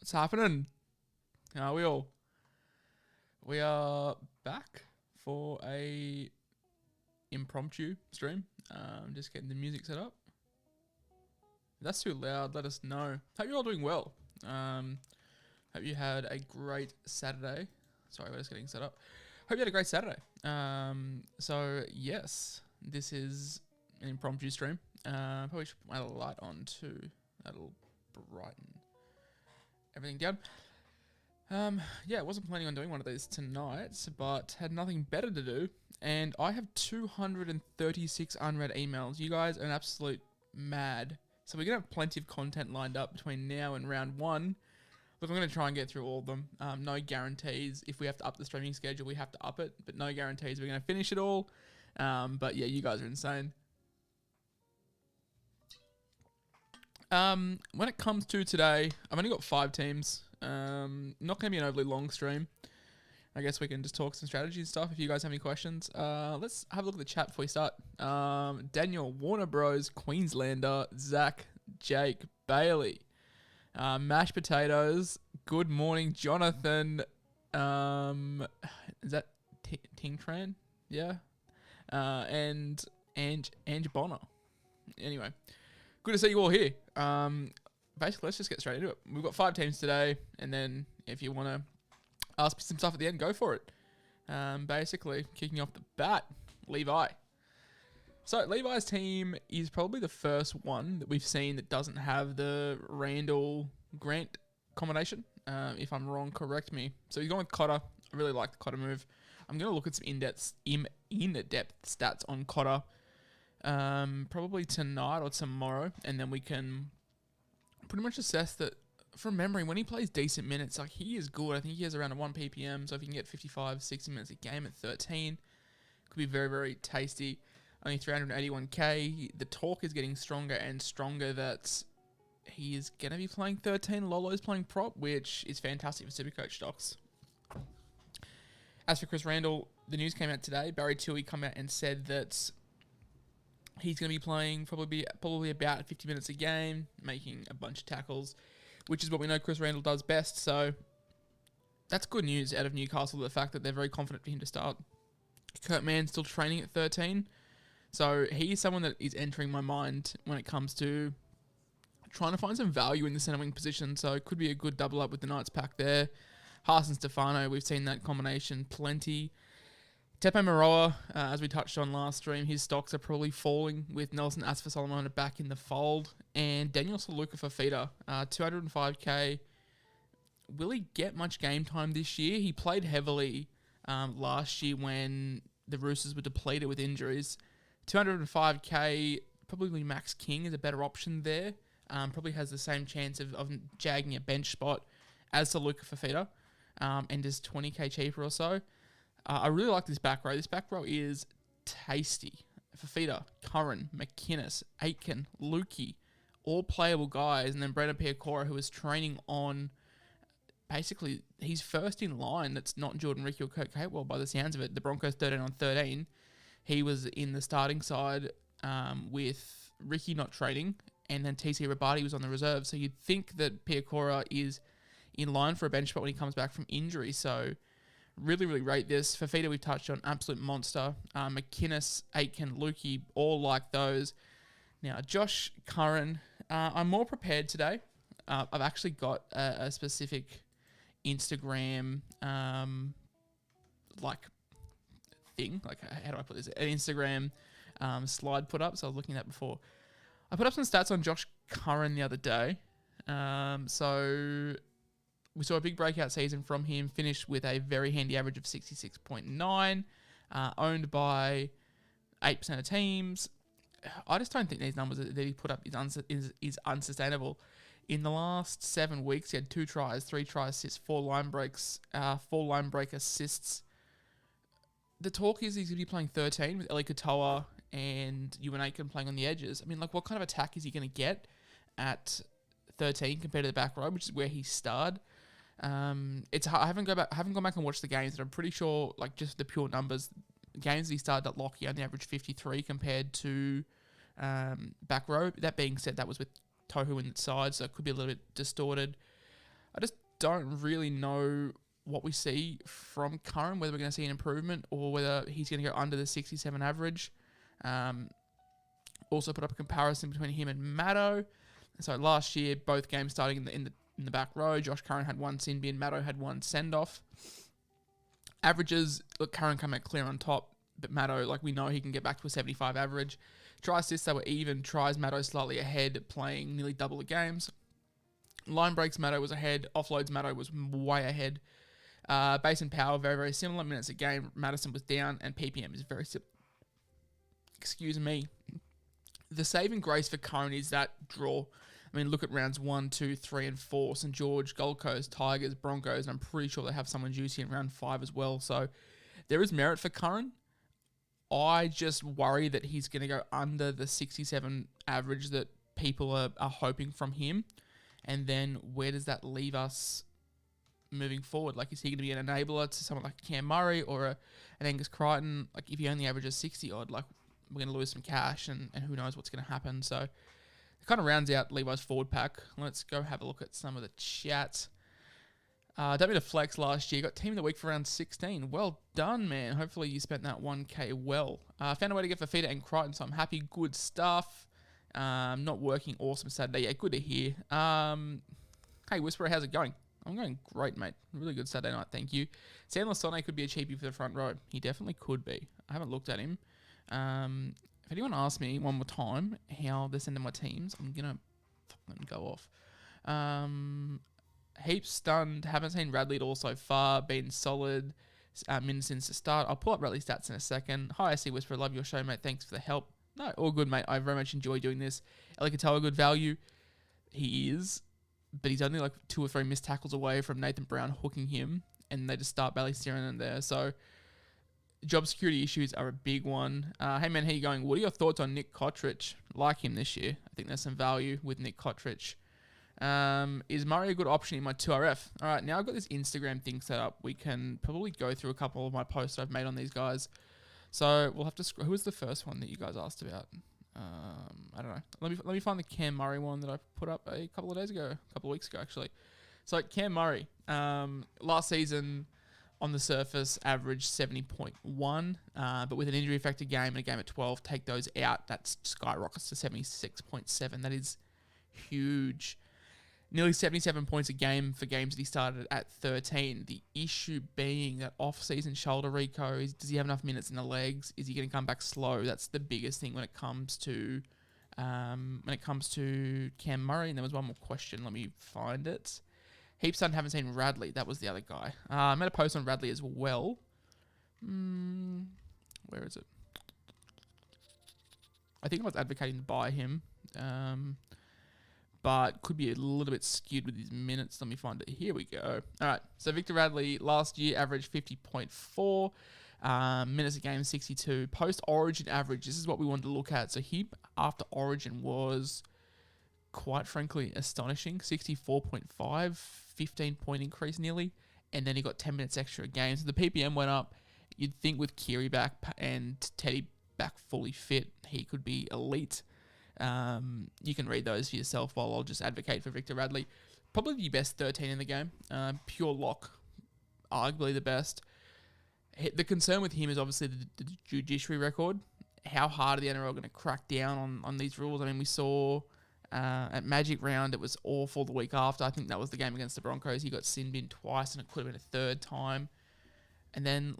What's happening? How are we all? We are back for a impromptu stream. Just getting the music set up. If that's too loud, let us know. Hope you're all doing well. Hope you had a great Saturday. Sorry, we're just getting set up. Hope you had a great Saturday. So yes, this is an impromptu stream. Probably should put my light on too. That'll brighten everything down. Yeah, I wasn't planning on doing one of these tonight, but had nothing better to do. And I have 236 unread emails. You guys are an absolute mad. So we're going to have plenty of content lined up between now and round one. Look, I'm going to try and get through all of them. No guarantees. If we have to up the streaming schedule, we have to up it. But no guarantees we're going to finish it all. But yeah, you guys are insane. When it comes to today, I've only got 5 teams. Not going to be an overly long stream. I guess we can just talk some strategy and stuff if you guys have any questions. Let's have a look at the chat before we start. Daniel, Warner Bros, Queenslander, Zach, Jake, Bailey, Mashed Potatoes, Good Morning, Jonathan, is that Tingtran? Yeah. And Ange Bonner. Anyway, good to see you all here. Basically, let's just get straight into it. We've got 5 teams today, and then if you want to ask me some stuff at the end, go for it. Basically, kicking off the bat, Levi. So Levi's team is probably the first one that we've seen that doesn't have the Randall-Grant combination. If I'm wrong, correct me. So he's going with Cotter. I really like the Cotter move. I'm going to look at some in-depth stats on Cotter probably tonight or tomorrow, and then we can pretty much assess that from memory. When he plays decent minutes, like, he is good. I think he has around a 1 ppm, so if you can get 55, 60 minutes a game at 13, could be very, very tasty. Only 381k. The talk is getting stronger and stronger that he is going to be playing 13. Lolo's playing prop, which is fantastic for SuperCoach stocks. As for Chris Randall, the news came out today. Barry Tui come out and said that he's going to be playing probably about 50 minutes a game, making a bunch of tackles, which is what we know Chris Randall does best. So that's good news out of Newcastle, the fact that they're very confident for him to start. Kurt Mann's still training at 13. So he's someone that is entering my mind when it comes to trying to find some value in the centre wing position. So it could be a good double up with the Knights pack there. Haas and Stefano, we've seen that combination plenty. Tepe Maroa, as we touched on last stream, his stocks are probably falling with Nelson Asfa-Solomona back in the fold. And Daniel Saluka Fafita, 205k. Will he get much game time this year? He played heavily last year when the Roosters were depleted with injuries. 205k, probably Max King is a better option there. Probably has the same chance of jagging a bench spot as Saluka Fafita, and is 20k cheaper or so. I really like this back row. This back row is tasty. Fafita, Curran, McInnes, Aitken, Lukey, all playable guys. And then Brendan Piacora, who is training on, basically, he's first in line. That's not Jordan Ricky or Kurt Capewell by the sounds of it. The Broncos 13 on 13. He was in the starting side with Ricky not training. And then TC Rabati was on the reserve. So you'd think that Piacora is in line for a bench spot when he comes back from injury. So really, really rate this. Fafita we've touched on, absolute monster. McInnes, Aitken, Lukey, all like those. Now, Josh Curran, I'm more prepared today. I've actually got a specific Instagram, thing. Like, how do I put this? An Instagram slide put up. So I was looking at that before. I put up some stats on Josh Curran the other day. So we saw a big breakout season from him, finished with a very handy average of 66.9, owned by 8% of teams. I just don't think these numbers that he put up is unsustainable. In the last 7 weeks, he had 2 tries, 3 try assists, 4 line breaks, 4 line break assists. The talk is he's going to be playing 13 with Eli Katoa and Ewan Aitken playing on the edges. I mean, like, what kind of attack is he going to get at 13 compared to the back row, which is where he starred? It's hard. I haven't gone back and watched the games, but I'm pretty sure, like, just the pure numbers, games that he started at Lockie only averaged 53 compared to back row. That being said, that was with Tohu inside, so it could be a little bit distorted. I just don't really know what we see from Curran, whether we're going to see an improvement or whether he's going to go under the 67 average. Also put up a comparison between him and Maddo. So last year, both games starting in the back row. Josh Curran had one sin bin, Maddo had one send-off. Averages, look, Curran come out clear on top, but Maddo, like we know, he can get back to a 75 average. Try assists, they were even. Tries, Maddo slightly ahead, playing nearly double the games. Line breaks, Maddo was ahead. Offloads, Maddo was way ahead. Base and power, very, very similar. Minutes a game, Madison was down, and PPM is very similar. Excuse me. The saving grace for Curran is that draw. I mean, look at rounds 1, 2, 3, and 4. St. George, Gold Coast, Tigers, Broncos, and I'm pretty sure they have someone juicy in round 5 as well. So there is merit for Curran. I just worry that he's going to go under the 67 average that people are hoping from him. And then where does that leave us moving forward? Like, is he going to be an enabler to someone like Cam Murray or an Angus Crichton? Like, if he only averages 60 odd, like, we're going to lose some cash and who knows what's going to happen. So it kind of rounds out Levi's forward pack. Let's go have a look at some of the chats. Don't mean to flex last year. Got team of the week for round 16. Well done, man. Hopefully you spent that 1K well. Found a way to get Fafita and Crichton, so I'm happy. Good stuff. Not working. Awesome Saturday. Yeah, good to hear. Hey, Whisperer, how's it going? I'm going great, mate. Really good Saturday night, thank you. Sam Lasone could be a cheapie for the front row. He definitely could be. I haven't looked at him. If anyone asks me one more time how they're sending my teams, I'm going to fucking go off. Heaps stunned. Haven't seen Radley at all so far. Been solid. Minutes since the start. I'll pull up Radley's stats in a second. Hi, I see Whisperer. Love your show, mate. Thanks for the help. No, all good, mate. I very much enjoy doing this. Eli Katoa, good value. He is, but he's only like 2 or 3 missed tackles away from Nathan Brown hooking him, and they just start belly steering in there. So job security issues are a big one. Hey, man, how you going? What are your thoughts on Nick Cottridge? Like him this year. I think there's some value with Nick Cottridge. Is Murray a good option in my 2RF? All right, now I've got this Instagram thing set up. We can probably go through a couple of my posts I've made on these guys. So we'll have to who was the first one that you guys asked about? I don't know. Let me find the Cam Murray one that I put up a couple of weeks ago actually. So Cam Murray, last season on the surface averaged 70.1, but with an injury affected game and a game at 12, take those out, that skyrockets to 76.7. That is huge. Nearly 77 points a game for games that he started at 13. The issue being that off-season shoulder reco, does he have enough minutes in the legs? Is he going to come back slow? That's the biggest thing when it comes to Cam Murray. And there was one more question. Let me find it. Heaps on haven't seen Radley. That was the other guy. I made a post on Radley as well. Where is it? I think I was advocating to buy him. But could be a little bit skewed with his minutes. Let me find it. Here we go. All right. So Victor Radley last year averaged 50.4. Minutes a game, 62. Post-Origin average, this is what we wanted to look at. So he, after Origin, was quite frankly astonishing. 64.5, 15-point increase nearly. And then he got 10 minutes extra a game. So the PPM went up. You'd think with Keary back and Teddy back fully fit, he could be elite. You can read those for yourself while I'll just advocate for Victor Radley. Probably the best 13 in the game. Pure lock, arguably the best. The concern with him is obviously the judiciary record. How hard are the NRL going to crack down on these rules? I mean, we saw at Magic Round, it was awful the week after. I think that was the game against the Broncos. He got sin bin twice and it could have been a third time. And then,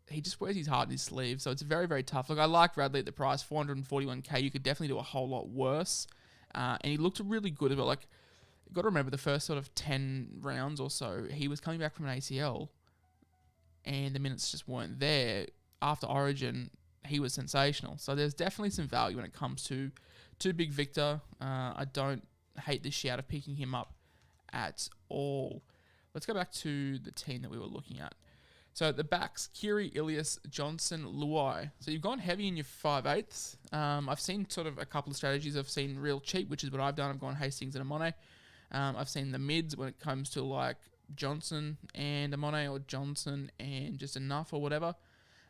he just wears his heart in his sleeve, so it's very, very tough. Look, I like Radley at the price, 441k. You could definitely do a whole lot worse. And he looked really good as well. You got to remember the first sort of 10 rounds or so, he was coming back from an ACL, and the minutes just weren't there. After Origin, he was sensational. So there's definitely some value when it comes to Big Victor. I don't hate the shout of picking him up at all. Let's go back to the team that we were looking at. So the backs, Keary, Ilias, Johnson, Luai. So you've gone heavy in your 5/8. I've seen sort of a couple of strategies. I've seen real cheap, which is what I've done. I've gone Hastings and Amone. I've seen the mids when it comes to Johnson and Amone, or Johnson and just enough or whatever.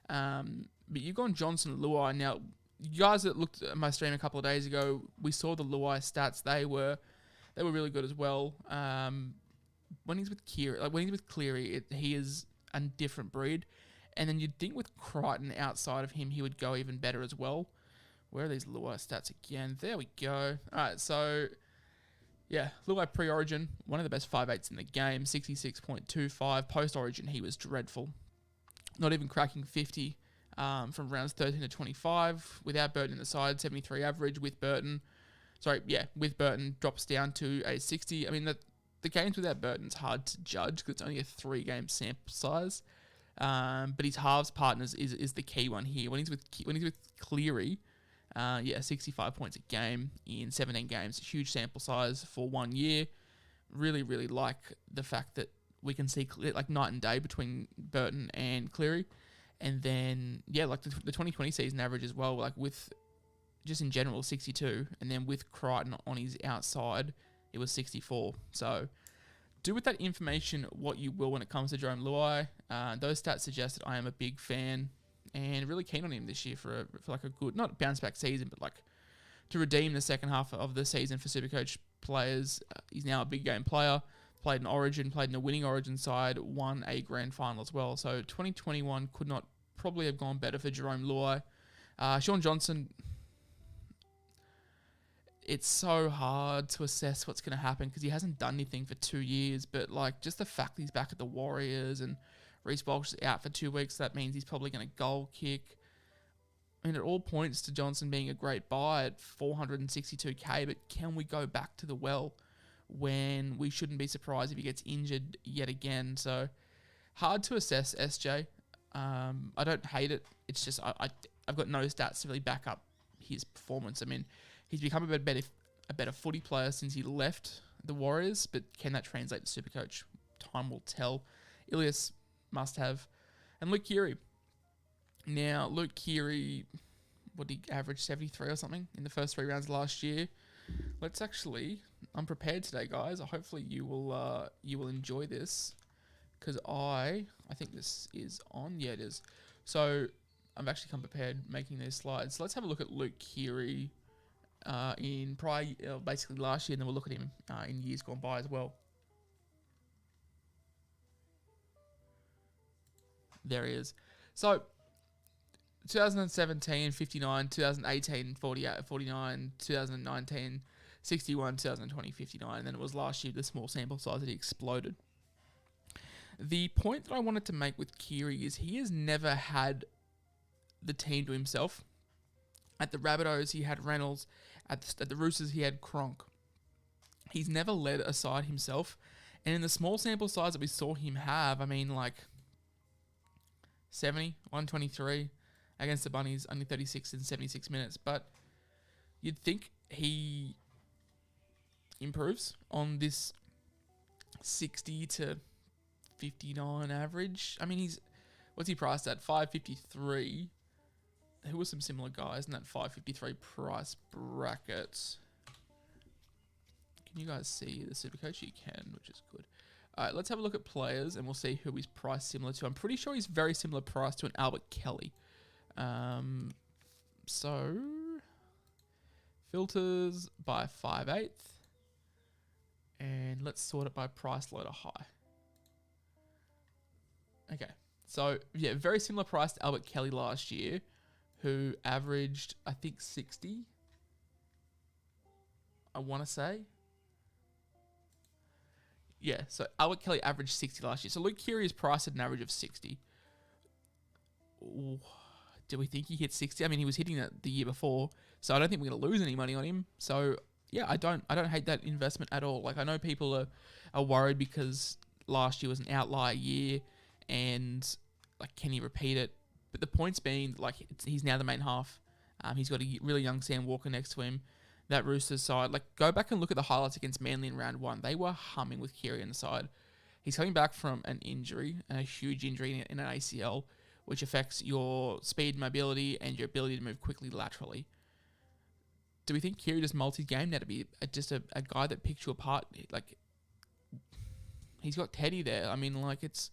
But you've gone Johnson and Luai. Now, you guys that looked at my stream a couple of days ago, we saw the Luai stats. They were really good as well. when he's with Cleary, he is a different breed. And then you'd think with Crichton outside of him, he would go even better as well. Where are these Luai stats again? There we go. All right, so yeah, Luai pre-Origin, one of the best 5'8s in the game, 66.25. Post-Origin, he was dreadful. Not even cracking 50 from rounds 13 to 25. Without Burton in the side, 73 average. With Burton drops down to a 60. I mean, the games without Burton's hard to judge because it's only a 3-game sample size. But his halves partners is the key one here. When he's with Cleary, 65 points a game in 17 games, huge sample size for 1 year. Really, really like the fact that we can see like night and day between Burton and Cleary. And then, like the 2020 season average as well, like with just in general 62, and then with Crichton on his outside, it was 64. So do with that information what you will when it comes to Jerome Luai. Those stats suggest that I am a big fan and really keen on him this year for like a good, not bounce back season, but like to redeem the second half of the season for SuperCoach players. He's now a big game player, played in Origin, played in a winning Origin side, won a grand final as well. So 2021 could not probably have gone better for Jerome Luai. Sean Johnson, it's so hard to assess what's going to happen because he hasn't done anything for 2 years, but like just the fact that he's back at the Warriors and Reece Walsh is out for 2 weeks, that means he's probably going to goal kick. I mean, it all points to Johnson being a great buy at 462k, but can we go back to the well when we shouldn't be surprised if he gets injured yet again? So hard to assess SJ. I don't hate it. It's just I've got no stats to really back up his performance. I mean, he's become a better footy player since he left the Warriors, but can that translate to SuperCoach? Time will tell. Ilias must have. And Luke Keary. Now, Luke Keary, what did he average, 73 or something in the first 3 rounds last year? Let's actually, I'm prepared today, guys. Hopefully you will enjoy this because I think this is on. Yeah, it is. So I've actually come prepared making these slides. So let's have a look at Luke Keary in basically last year, and then we'll look at him in years gone by as well. There he is. So 2017, 59, 2018, 48, 49, 2019, 61, 2020, 59, and then it was last year, the small sample size that he exploded. The point that I wanted to make with Keary is he has never had the team to himself. At the Rabbitohs, he had Reynolds. At the Roosters, he had Cronk. He's never led a side himself. And in the small sample size that we saw him have, I mean, like 70, 123 against the Bunnies, only 36 in 76 minutes. But you'd think he improves on this 60 to 59 average. I mean, what's he priced at? 553. Who were some similar guys in that 553 price bracket? Can you guys see the SuperCoach? You can, which is good. All right, let's have a look at players, and we'll see who he's priced similar to. I'm pretty sure he's very similar price to an Albert Kelly. So, filters by 5/8. And let's sort it by price low to high. Okay, so yeah, very similar price to Albert Kelly last year, who averaged, I think, 60, I want to say. Yeah, so Albert Kelly averaged 60 last year. So Luke Keary is priced at an average of 60. Ooh, do we think he hit 60? I mean, he was hitting that the year before, so I don't think we're going to lose any money on him. So yeah, I don't hate that investment at all. Like, I know people are worried because last year was an outlier year, and like, can he repeat it? But the points being, like, he's now the main half. He's got a really young Sam Walker next to him. That Roosters side, like, go back and look at the highlights against Manly in round 1. They were humming with Keary on the side. He's coming back from an injury, a huge injury in an ACL, which affects your speed, mobility, and your ability to move quickly laterally. Do we think Keary just multi game now to be just a guy that picks you apart? Like, he's got Teddy there. I mean, like, it's...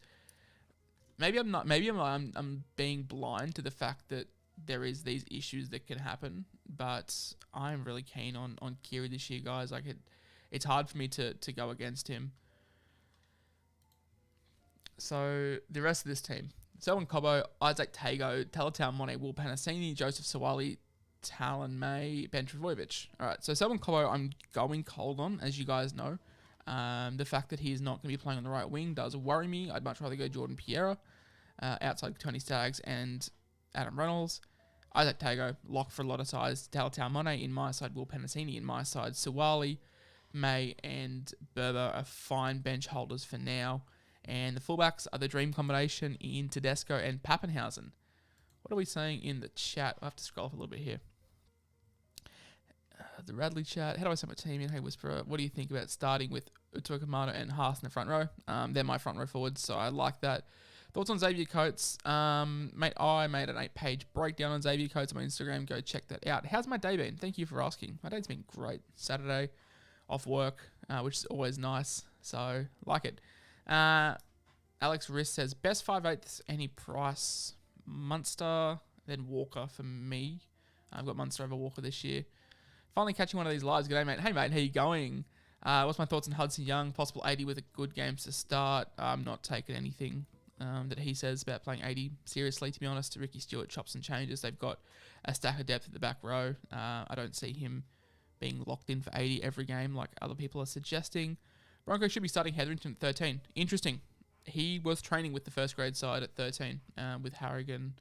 Maybe I'm being blind to the fact that there is these issues that can happen, but I'm really keen on Keary this year, guys. Like, it's hard for me to go against him. So the rest of this team: Selwyn Cobbo, Isaac Tago, Talatau Mone, Will Panasini, Joseph Sawali, Talon May, Ben Travojevic. All right, so Selwyn Cobbo, I'm going cold on, as you guys know. The fact that he is not going to be playing on the right wing does worry me. I'd much rather go Jordan Piera outside Tony Staggs and Adam Reynolds. Isaac Tago, lock for a lot of sides. Talatau Mone in my side, Will Panasini in my side. Sawali, May, and Berber are fine bench holders for now. And the fullbacks are the dream combination in Tedesco and Pappenhausen. What are we saying in the chat? I'll have to scroll up a little bit here. The Radley chat. How do I set my team in? Hey, Whisperer, what do you think about starting with Utua Kamara and Haas in the front row? They're my front row forwards, so I like that. Thoughts on Xavier Coates? Mate, I made an 8-page breakdown on Xavier Coates on my Instagram. Go check that out. How's my day been? Thank you for asking. My day's been great. Saturday, off work, which is always nice. So, like it. Alex Riss says, best 5/8 any price. Munster, then Walker for me. I've got Munster over Walker this year. Finally catching one of these lives. G'day, mate. Hey, mate. How you going? What's my thoughts on Hudson Young? Possible 80 with a good game to start. I'm not taking anything that he says about playing 80 seriously, to be honest. Ricky Stewart chops and changes. They've got a stack of depth at the back row. I don't see him being locked in for 80 every game like other people are suggesting. Broncos should be starting Hetherington at 13. Interesting. He was training with the first grade side at 13 with Carrigan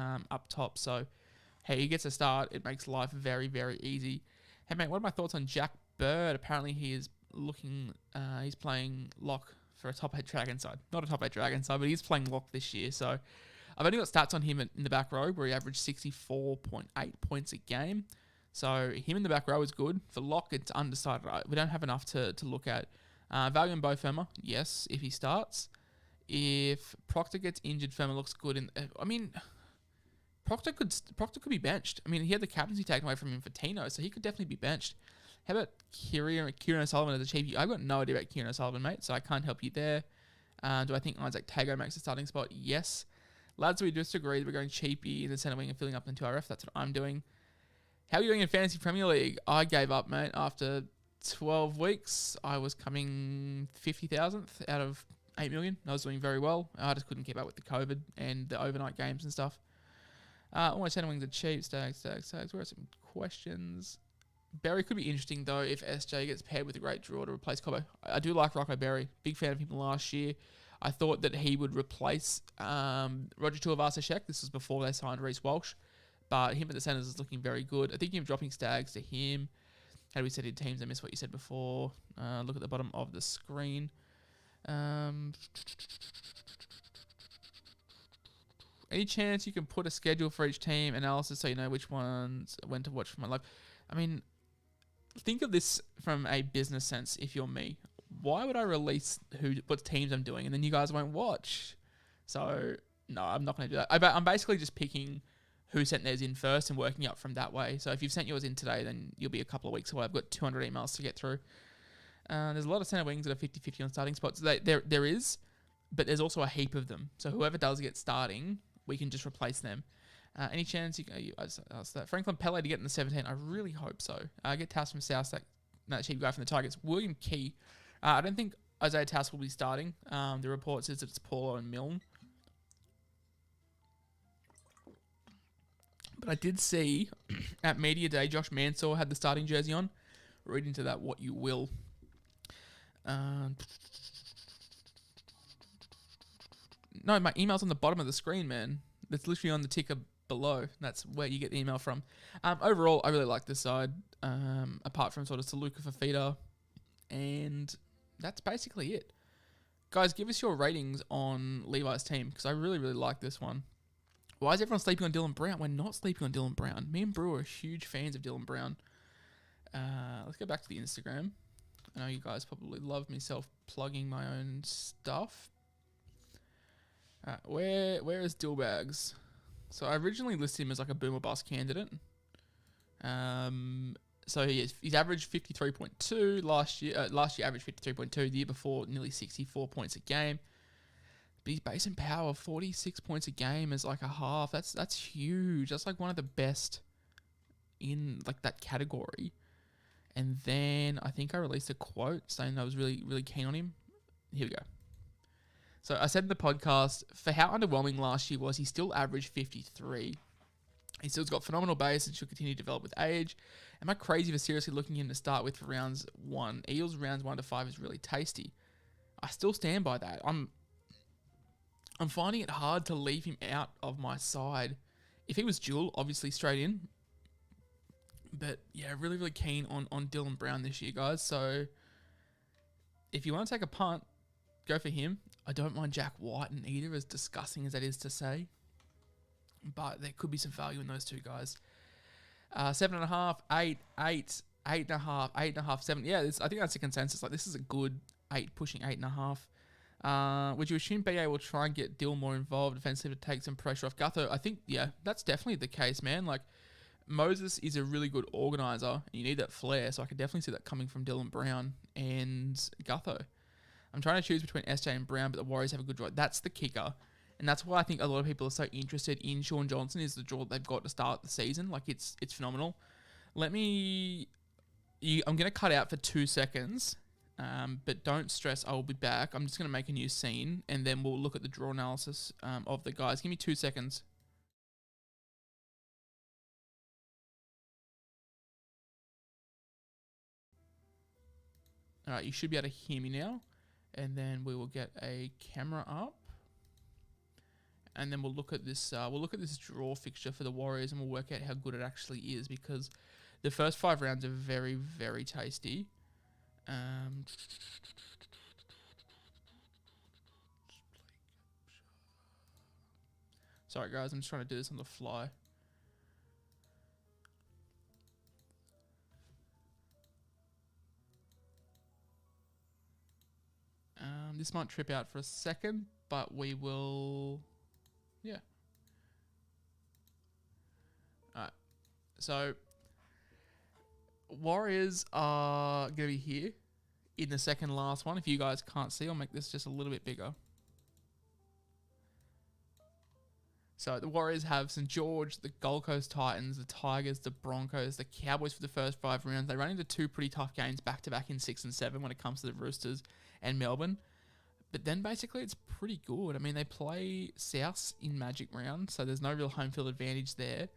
up top. So, hey, he gets a start. It makes life very, very easy. Hey, mate, what are my thoughts on Jack Bird? Apparently, he is he's playing lock for a top 8 Dragon side. Not a top 8 Dragon side, but he's playing lock this year. So, I've only got stats on him in the back row where he averaged 64.8 points a game. So, him in the back row is good. For lock, it's undecided. We don't have enough to look at. Value in Bo Firma, yes, if he starts. If Proctor gets injured, Firma looks good. Proctor could be benched. I mean, he had the captaincy taken away from him for Tino, so he could definitely be benched. How about Kieran O'Sullivan as a cheapie? I've got no idea about Kieran O'Sullivan, mate, so I can't help you there. Do I think Isaac Tago makes a starting spot? Yes. Lads, we disagree. We're going cheapie in the centre wing and filling up into RF. That's what I'm doing. How are you doing in Fantasy Premier League? I gave up, mate, after 12 weeks. I was coming 50,000th out of 8 million. I was doing very well. I just couldn't keep up with the COVID and the overnight games and stuff. All my centre wings are cheap. Stags. Where are some questions? Berry could be interesting, though, if SJ gets paired with a great draw to replace Cobbo. I do like Rocco Berry. Big fan of him last year. I thought that he would replace Roger Tuivasa-Sheck. This was before they signed Reece Walsh. But him at the centres is looking very good. I think him dropping Stags to him. How do we set in teams? I missed what you said before. Look at the bottom of the screen. Any chance you can put a schedule for each team analysis so you know which ones when to watch for my life? I mean, think of this from a business sense. If you're me, why would I release what teams I'm doing and then you guys won't watch? So no, I'm not going to do that. I'm basically just picking who sent theirs in first and working up from that way. So if you've sent yours in today, then you'll be a couple of weeks away. I've got 200 emails to get through. There's a lot of centre wings that are 50-50 on starting spots. There is, but there's also a heap of them. So whoever does get starting, we can just replace them. Any chance you asked that Franklin Pele to get in the 17? I really hope so. Get Tass from South, that cheap guy from the Tigers. William Key. I don't think Isaiah Tass will be starting. The report says that it's Paulo and Milne. But I did see at Media Day, Josh Mansour had the starting jersey on. Read into that what you will. No, my email's on the bottom of the screen, man. It's literally on the ticker below. That's where you get the email from. Overall, I really like this side, apart from sort of Saluka Fafita. And that's basically it. Guys, give us your ratings on Levi's team, because I really, really like this one. Why is everyone sleeping on Dylan Brown? We're not sleeping on Dylan Brown. Me and Brew are huge fans of Dylan Brown. Let's go back to the Instagram. I know you guys probably love me self-plugging my own stuff. Where is Dillbags? So I originally listed him as like a boom or bust candidate. So he's averaged 53.2 last year. Last year averaged 53.2. The year before, nearly 64 points a game. But his base and power, 46 points a game as like a half. That's huge. That's like one of the best in like that category. And then I think I released a quote saying I was really, really keen on him. Here we go. So I said in the podcast, for how underwhelming last year was, he still averaged 53. He still's got phenomenal base and should continue to develop with age. Am I crazy for seriously looking him to start with for rounds 1? Eels rounds 1 to 5 is really tasty. I still stand by that. I'm finding it hard to leave him out of my side. If he was dual, obviously straight in. But yeah, really, really keen on Dylan Brown this year, guys. So if you want to take a punt, go for him. I don't mind Jack Whiten either, as disgusting as that is to say. But there could be some value in those two guys. 7.5, 8, 8, 8.5, 8.5, 7. Yeah, I think that's the consensus. Like, this is a good 8, pushing 8.5. Would you assume BA will try and get Dill more involved defensively to take some pressure off Gutho? I think, yeah, that's definitely the case, man. Like, Moses is a really good organizer, and you need that flair, so I can definitely see that coming from Dylan Brown and Gutho. I'm trying to choose between SJ and Brown, but the Warriors have a good draw. That's the kicker. And that's why I think a lot of people are so interested in Sean Johnson, is the draw they've got to start the season. Like, it's phenomenal. I'm going to cut out for 2 seconds, but don't stress, I will be back. I'm just going to make a new scene, and then we'll look at the draw analysis of the guys. Give me 2 seconds. All right, you should be able to hear me now. And then we will get a camera up. And then we'll look at this. We'll look at this draw fixture for the Warriors, and we'll work out how good it actually is, because the first 5 rounds are very, very tasty. Sorry, guys, I'm just trying to do this on the fly. This might trip out for a second, but we will. Yeah. Alright. So, Warriors are going to be here in the second last one. If you guys can't see, I'll make this just a little bit bigger. So, the Warriors have St. George, the Gold Coast Titans, the Tigers, the Broncos, the Cowboys for the first 5 rounds. They run into 2 pretty tough games back-to-back in 6 and 7 when it comes to the Roosters and Melbourne. But then basically it's pretty good. I mean, they play Souths in Magic Round, so there's no real home field advantage there.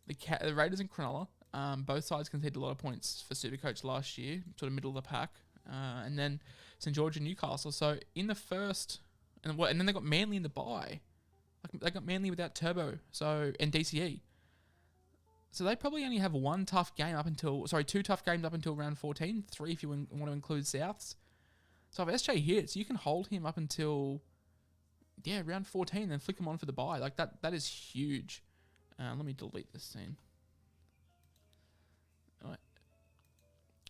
The Raiders and Cronulla, both sides conceded a lot of points for SuperCoach last year, sort of middle of the pack. And then St. George and Newcastle. So in the first, and then they got Manly in the bye. Like, they got Manly without Turbo, and DCE. So they probably only have 2 tough games up until round 14, 3 if you want to include Souths. So if SJ hits, you can hold him up until, round 14, then flick him on for the bye. Like, that is huge. Let me delete this scene. All right.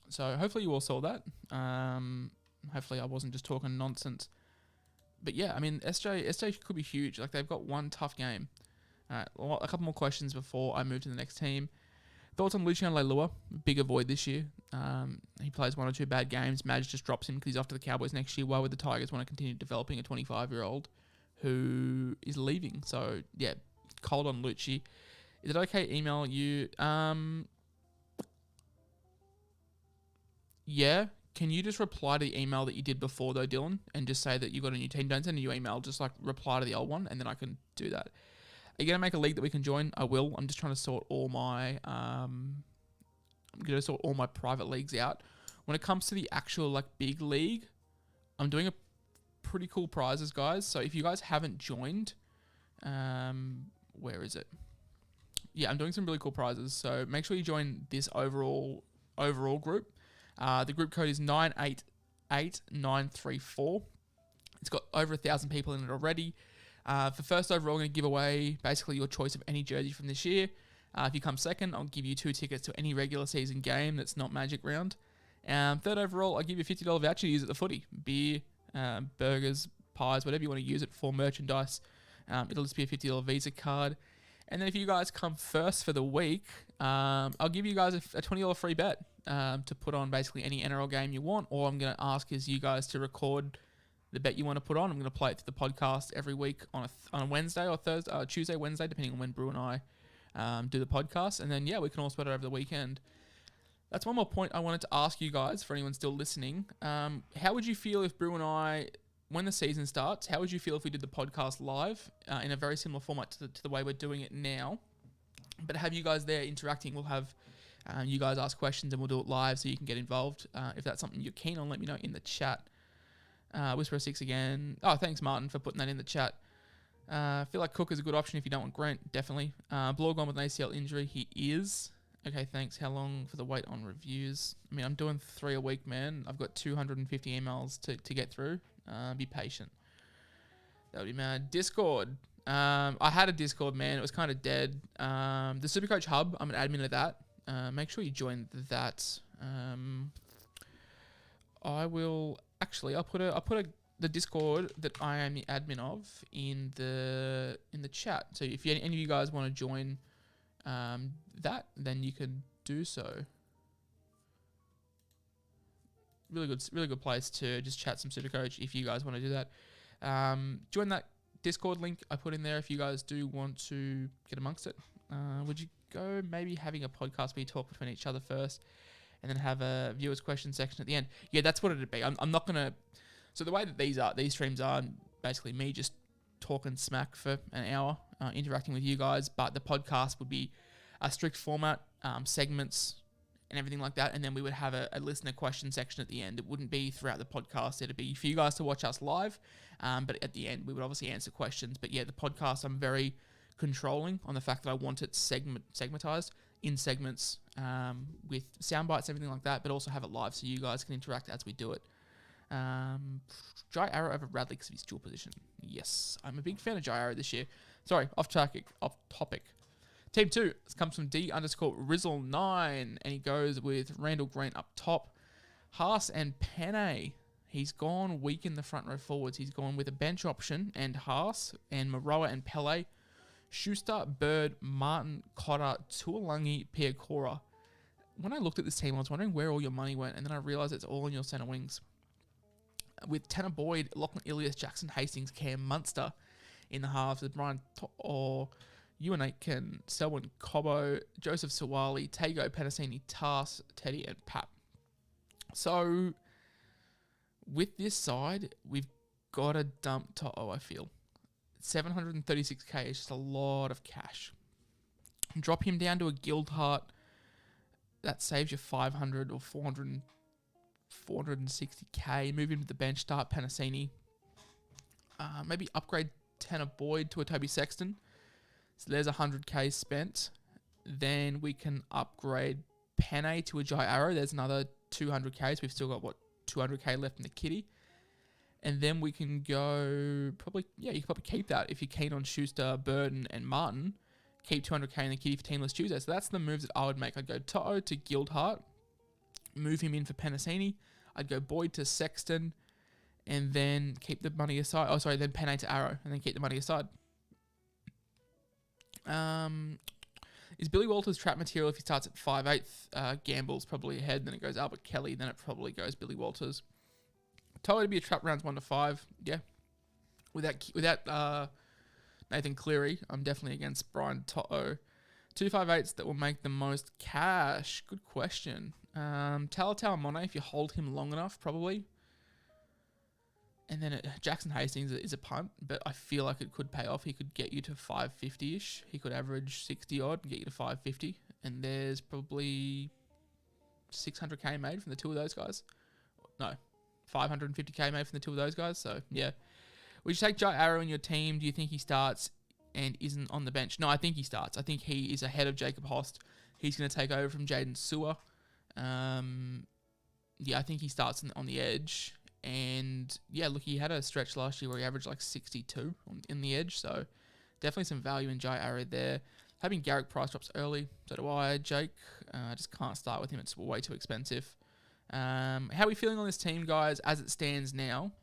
So hopefully you all saw that. Hopefully I wasn't just talking nonsense. But yeah, I mean, SJ could be huge. Like, they've got 1 tough game. A couple more questions before I move to the next team. Thoughts on Luciano Leilua? Big avoid this year. He plays 1 or 2 bad games. Madge just drops him because he's off to the Cowboys next year. Why would the Tigers want to continue developing a 25-year-old who is leaving? So, yeah, cold on Lucci. Is it okay to email you? Yeah. Can you just reply to the email that you did before, though, Dylan, and just say that you got a new team? Don't send a new email. Just, reply to the old one, and then I can do that. Are you going to make a league that we can join? I will. I'm just trying to sort all my private leagues out. When it comes to the actual big league, I'm doing a pretty cool prizes, guys. So if you guys haven't joined, where is it? Yeah, I'm doing some really cool prizes. So make sure you join this overall group. The group code is 988934. It's got over 1,000 people in it already. For first overall, I'm going to give away basically your choice of any jersey from this year. If you come second, I'll give you 2 tickets to any regular season game that's not Magic Round. Third overall, I'll give you a $50 voucher to use at the footy. Beer, burgers, pies, whatever you want to use it for, merchandise. It'll just be a $50 Visa card. And then if you guys come first for the week, I'll give you guys a $20 free bet to put on basically any NRL game you want. Or I'm going to ask you guys to record the bet you want to put on. I'm going to play it to the podcast every week on a Wednesday or Thursday, Tuesday, Wednesday, depending on when Brew and I do the podcast. And then, we can all spread it over the weekend. That's one more point I wanted to ask you guys, for anyone still listening. How would you feel if Brew and I when the season starts, how would you feel if we did the podcast live in a very similar format to the way we're doing it now? But have you guys there interacting. We'll have you guys ask questions and we'll do it live so you can get involved. If that's something you're keen on, let me know in the chat. Whisperer 6 again. Oh, thanks, Martin, for putting that in the chat. I feel like Cook is a good option if you don't want Grant, definitely. Blorgon with an ACL injury, he is. Okay, thanks. How long for the wait on reviews? I mean, I'm doing 3 a week, man. I've got 250 emails to get through. Be patient. That would be mad. Discord. I had a Discord, man. It was kind of dead. The SuperCoach Hub, I'm an admin of that. Make sure you join that. I'll put the Discord that I am the admin of in the chat. So if any of you guys want to join that, then you can do so. Really good place to just chat some SuperCoach if you guys want to do that. Join that Discord link I put in there if you guys do want to get amongst it. Would you go maybe having a podcast where you talk between each other first and then have a viewers question section at the end? Yeah, that's what it'd be. I'm not going to... So the way that these streams are basically me just talking smack for an hour, interacting with you guys, but the podcast would be a strict format, segments and everything like that, and then we would have a listener question section at the end. It wouldn't be throughout the podcast. It'd be for you guys to watch us live, but at the end we would obviously answer questions. But yeah, the podcast, I'm very controlling on the fact that I want it segmentized in segments with sound bites, everything like that, but also have it live so you guys can interact as we do it. Jai Arrow over Radley because of his dual position. Yes, I'm a big fan of Jai Arrow this year. Sorry, off topic. Team 2 comes from D_Rizzle9, and he goes with Randall Grant up top. Haas and Penne. He's gone weak in the front row forwards. He's gone with a bench option and Haas and Maroa and Pele. Schuster, Bird, Martin, Cotter, Tuolangi, Piakora. When I looked at this team, I was wondering where all your money went, and then I realised it's all on your centre wings. With Tanner Boyd, Lachlan Ilias, Jackson Hastings, Cam Munster in the halves, with Brian Ewan Aitken, Selwyn Cobbo, Joseph Sawali, Tago, Panasini, Tass, Teddy, and Pap. So, with this side, we've got to dump To'o, I feel. 736k is just a lot of cash. Drop him down to a Guildhart. That saves you 500 or 460k. Move him to the bench, start Panasini. Maybe upgrade Tanner Boyd to a Toby Sexton. So there's 100k spent. Then we can upgrade Penne to a Jai Arrow. There's another 200k. So we've still got, 200k left in the kitty. And then we can go, you can probably keep that if you're keen on Schuster, Burden, and Martin. Keep 200k in the kitty for Teamless Tuesday. So that's the moves that I would make. I'd go To'o to Guildhart. Move him in for Panasini. I'd go Boyd to Sexton. And then keep the money aside. Then Penne to Arrow. And then keep the money aside. Is Billy Walters trap material if he starts at 5/8? Gamble's probably ahead. Then it goes Albert Kelly. Then it probably goes Billy Walters. To'o to be a trap rounds 1 to 5. Yeah. Without Nathan Cleary, I'm definitely against Brian To'o. 2 5/8s that will make the most cash. Good question. Talatau Monet, if you hold him long enough, probably. And then Jackson Hastings is a punt, but I feel like it could pay off. He could get you to 550-ish. He could average 60 odd and get you to 550. And there's probably 600k made from the two of those guys. No, 550k made from the two of those guys. So, yeah. Would you take Jai Arrow in your team? Do you think he starts and isn't on the bench? No, I think he starts. I think he is ahead of Jacob Host. He's going to take over from Jaden Sewer. I think he starts on the edge. And, yeah, look, he had a stretch last year where he averaged like 62 in the edge. So, definitely some value in Jai Arrow there. Having Garrick price drops early. So do I, Jake. I just can't start with him. It's way too expensive. How are we feeling on this team, guys, as it stands now?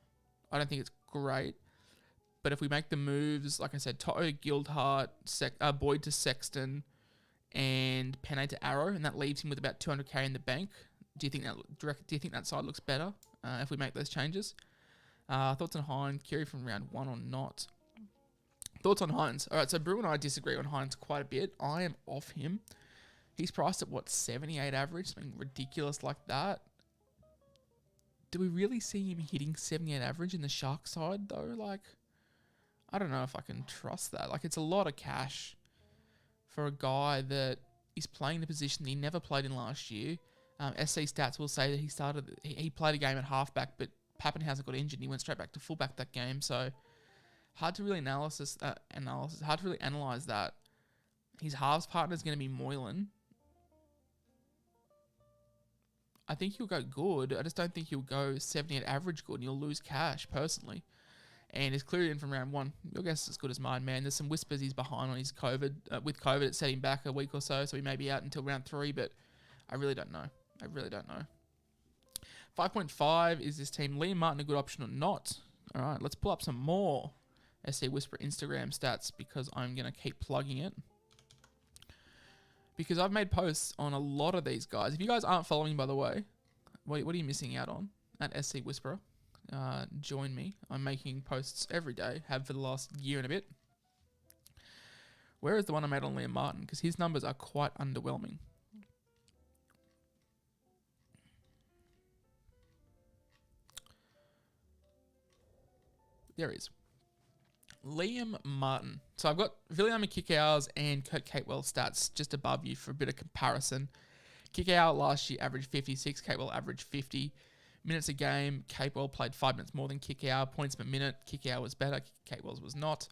I don't think it's great. But if we make the moves, like I said, To'o, Guildhart, Boyd to Sexton, and Penne to Arrow, and that leaves him with about 200k in the bank. Do you think that side looks better if we make those changes? Thoughts on Hynes, Keary from round 1 or not? Thoughts on Hynes? All right, so Brew and I disagree on Hynes quite a bit. I am off him. He's priced at 78 average, something ridiculous like that. do we really see him hitting 78 average in the Shark side, though? Like, I don't know if I can trust that. Like, it's a lot of cash for a guy that is playing the position he never played in last year. SC Stats will say that he played a game at halfback, but Pappenhausen got injured and he went straight back to fullback that game. So, hard to really analyze that. His halves partner is going to be Moylan. I think he'll go good. I just don't think he'll go 78 average good, and you'll lose cash, personally. And he's cleared in from round 1. Your guess is as good as mine, man. There's some whispers he's behind on his COVID. With COVID, it set him back a week or so he may be out until round 3, but I really don't know. 5.5, is this team Liam Martin a good option or not? All right, let's pull up some more SC Whisperer Instagram stats because I'm going to keep plugging it. Because I've made posts on a lot of these guys. If you guys aren't following, by the way, what are you missing out on at SC Whisperer? Join me. I'm making posts every day, have for the last year and a bit. Where is the one I made on Liam Martin? Because his numbers are quite underwhelming. There he is. Liam Martin. So I've got Viliame Kikau's and Kurt Capewell stats just above you for a bit of comparison. Kikau last year averaged 56, Capewell averaged 50 minutes a game. Capewell played 5 minutes more than Kikau. Points per minute, Kikau was better, Capewell's was not.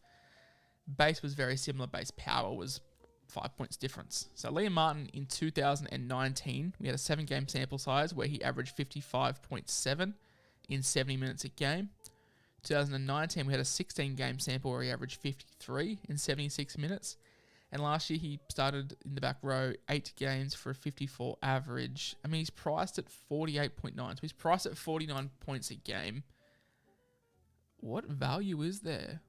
Base was very similar, base power was 5 points difference. So Liam Martin in 2019, we had a 7-game sample size where he averaged 55.7 in 70 minutes a game. 2019, we had a 16-game sample where he averaged 53 in 76 minutes. And last year, he started in the back row, 8 games for a 54 average. I mean, he's priced at 48.9. So he's priced at 49 points a game. What value is there?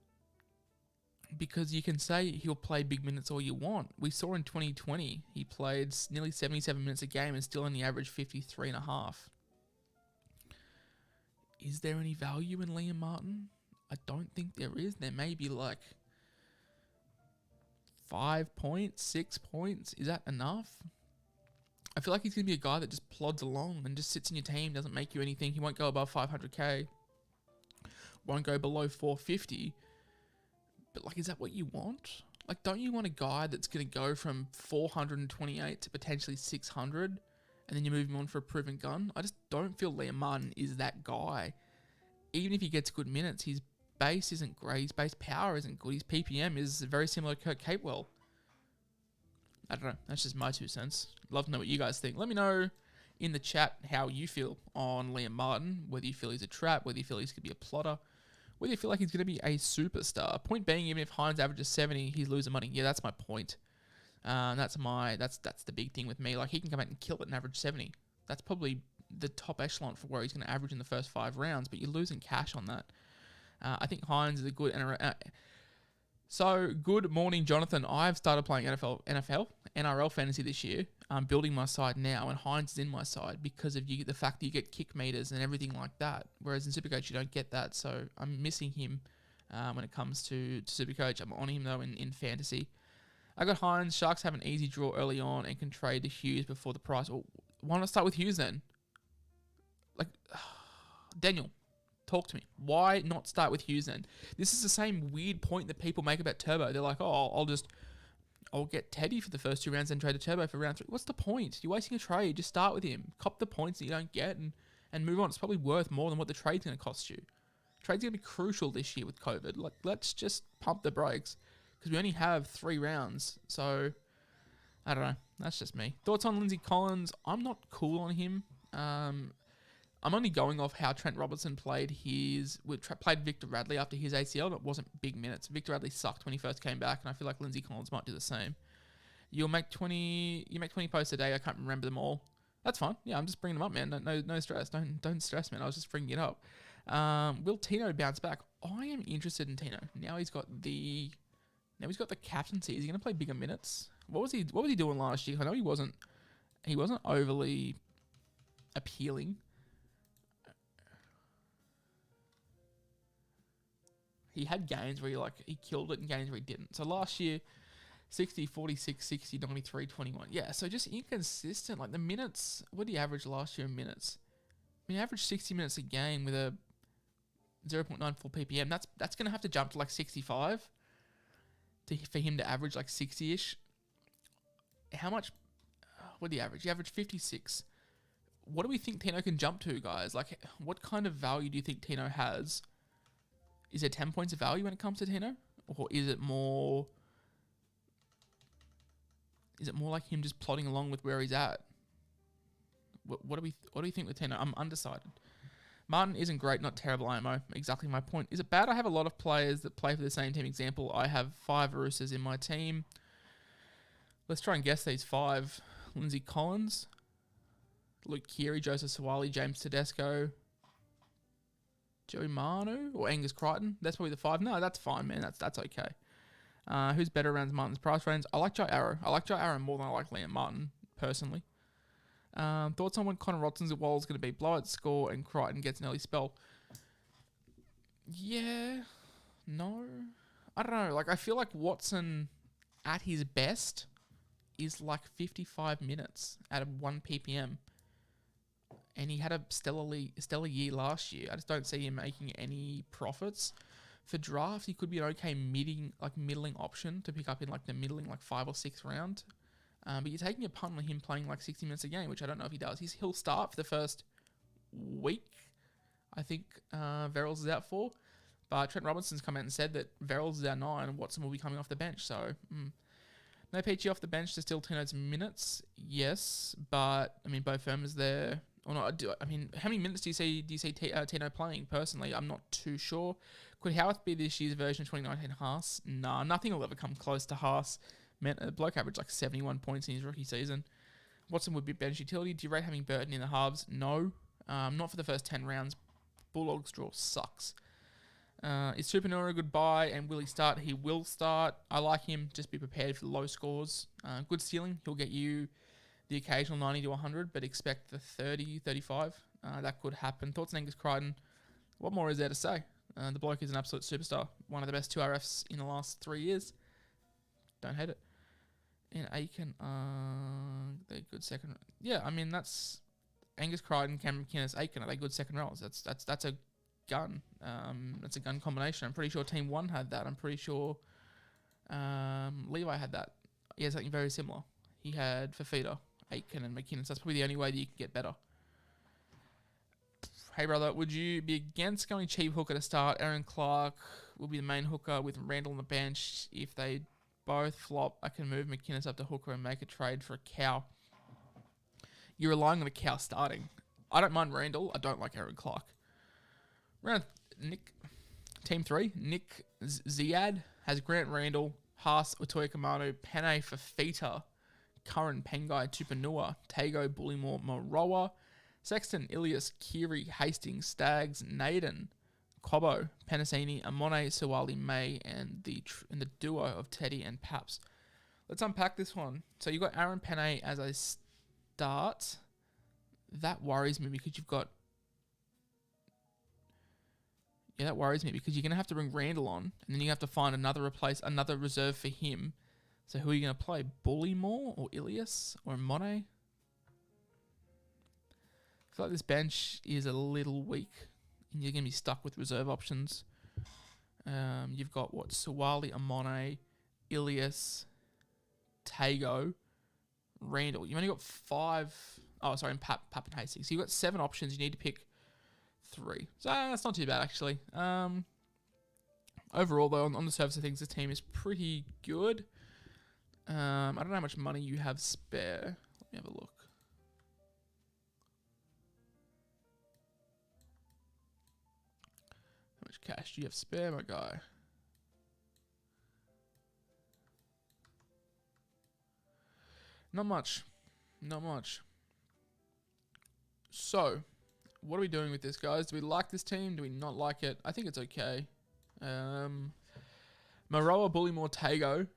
Because you can say he'll play big minutes all you want. We saw in 2020, he played nearly 77 minutes a game and still only averaged 53.5. Is there any value in Liam Martin? I don't think there is. There may be like 5 points, 6 points. Is that enough? I feel like he's going to be a guy that just plods along and just sits in your team, doesn't make you anything. He won't go above 500k. Won't go below 450. But like, is that what you want? Like, don't you want a guy that's going to go from 428 to potentially 600? And then you move him on for a proven gun? I just don't feel Liam Martin is that guy. Even if he gets good minutes, his base isn't great. His base power isn't good. His PPM is very similar to Kurt Capewell. I don't know. That's just my 2 cents. Love to know what you guys think. Let me know in the chat how you feel on Liam Martin. Whether you feel he's a trap, whether you feel he's going to be a plotter, whether you feel like he's going to be a superstar. Point being, even if Hynes averages 70, he's losing money. Yeah, that's my point. That's the big thing with me. Like, he can come out and kill it and average 70. That's probably the top echelon for where he's going to average in the first 5 rounds, but you're losing cash on that. I think Hynes is a good... So, good morning, Jonathan. I've started playing NRL fantasy this year. I'm building my side now, and Hynes is in my side because of the fact that you get kick meters and everything like that. Whereas in SuperCoach, you don't get that. So, I'm missing him when it comes to SuperCoach. I'm on him, though, in fantasy. I got Hynes. Sharks have an easy draw early on and can trade to Hughes before the price. Well, why not start with Hughes then? Like, Daniel, talk to me. Why not start with Hughes then? This is the same weird point that people make about Turbo. They're like, oh, I'll get Teddy for the first 2 rounds and trade to Turbo for round 3. What's the point? You're wasting a trade. Just start with him. Cop the points that you don't get and move on. It's probably worth more than what the trade's going to cost you. Trade's going to be crucial this year with COVID. Like, let's just pump the brakes. Because we only have 3 rounds. So, I don't know. That's just me. Thoughts on Lindsay Collins? I'm not cool on him. I'm only going off how Trent Robertson played Victor Radley after his ACL, but it wasn't big minutes. Victor Radley sucked when he first came back, and I feel like Lindsay Collins might do the same. You make 20 posts a day. I can't remember them all. That's fine. Yeah, I'm just bringing them up, man. No stress. Don't stress, man. I was just bringing it up. Will Tino bounce back? I am interested in Tino. Now he's got the captaincy. Is he going to play bigger minutes? What was he doing last year? I know he wasn't overly appealing. He had games where he killed it and games where he didn't. So last year, 60, 46, 60, 93, 21. Yeah, so just inconsistent. Like the minutes, what did he average last year in minutes? mean, average 60 minutes a game with a 0.94 ppm. That's going to have to jump to like 65 for him to average like 60-ish. How much? What do you average? You average 56. What do we think Tino can jump to, guys? Like, what kind of value do you think Tino has? Is there 10 points of value when it comes to Tino? Or is it more like him just plodding along with where he's at? What do we think with Tino? I'm undecided. Martin isn't great, not terrible IMO. Exactly my point. Is it bad? I have a lot of players that play for the same team. Example, I have 5 Roosters in my team. Let's try and guess these 5. Lindsay Collins, Luke Keary, Joseph Sawali, James Tedesco, Joey Manu, or Angus Crichton. That's probably the 5. No, that's fine, man. That's okay. Who's better around Martin's price range? I like Joe Arrow. I like Joe Arrow more than I like Liam Martin, personally. Thoughts on when Connor Rotson's wall is going to be blowout score and Crichton gets an early spell? Yeah. No. I don't know. Like, I feel like Watson at his best is like 55 minutes at a 1 ppm. And he had a stellar year last year. I just don't see him making any profits. For draft, he could be an okay middling option to pick up in like the middling, like 5 or 6 round. But you're taking a punt on him playing like 60 minutes a game, which I don't know if he does. He'll start for the first week, I think Verrills is out for. But Trent Robinson's come out and said that Verrills is our 9 and Watson will be coming off the bench. So, no PG off the bench to still Tino's minutes, yes. But, I mean, Bo Firma's there. Or not, I mean, how many minutes do you see Tino playing, personally? I'm not too sure. Could Howarth be this year's version of 2019 Haas? Nah, nothing will ever come close to Haas. Man, a bloke averaged like 71 points in his rookie season. Watson would be bench utility. Do you rate having Burton in the halves? No. Not for the first 10 rounds. Bulldogs draw sucks. Is Supernova a good buy and will he start? He will start. I like him. Just be prepared for the low scores. Good stealing. He'll get you the occasional 90 to 100, but expect the 30, 35. That could happen. Thoughts on Angus Crichton? What more is there to say? The bloke is an absolute superstar. One of the best 2RFs in the last 3 years. Don't hate it. And Aiken, they're good second. Yeah, I mean, that's Angus Crichton, Cameron McInnes, Aiken. Are they good second rows? That's a gun. That's a gun combination. I'm pretty sure Team 1 had that. I'm pretty sure Levi had that. He has something very similar. He had Fafita, Aiken, and McInnes. That's probably the only way that you can get better. Hey, brother, would you be against going cheap hooker to start? Aaron Clark will be the main hooker with Randall on the bench. If they both flop, I can move McInnes up to hooker and make a trade for a cow. You're relying on a cow starting. I don't mind Randall. I don't like Aaron Clark. Team 3, Nick Ziad has Grant Randall, Haas, Utoya Kamanu, Pene Fafita, Curran, Pengai, Tupanua, Tago, Bullymore, Moroa, Sexton, Ilias, Keary, Hastings, Staggs, Naden, Cobbo, Penasini, Amone, Sawali, May, and the duo of Teddy and Paps. Let's unpack this one. So you've got Aaron Pene as a start. That worries me because you've got... Yeah, that worries me because you're going to have to bring Randall on, and then you have to find another reserve for him. So who are you going to play? Bullymore or Ilias or Monet? I feel like this bench is a little weak, and you're going to be stuck with reserve options. You've got, Sawali, Amone, Ilias, Tago, Randall. You've only got 5... Oh, sorry, and Pap and Hastings. So you've got 7 options. You need to pick 3. So that's not too bad, actually. Overall, though, on the surface of things, this team is pretty good. I don't know how much money you have spare. Let me have a look. How much cash do you have spare, my guy? Not much. Not much. So, what are we doing with this, guys? Do we like this team? Do we not like it? I think it's okay. Maroa, Bullymore, Tago.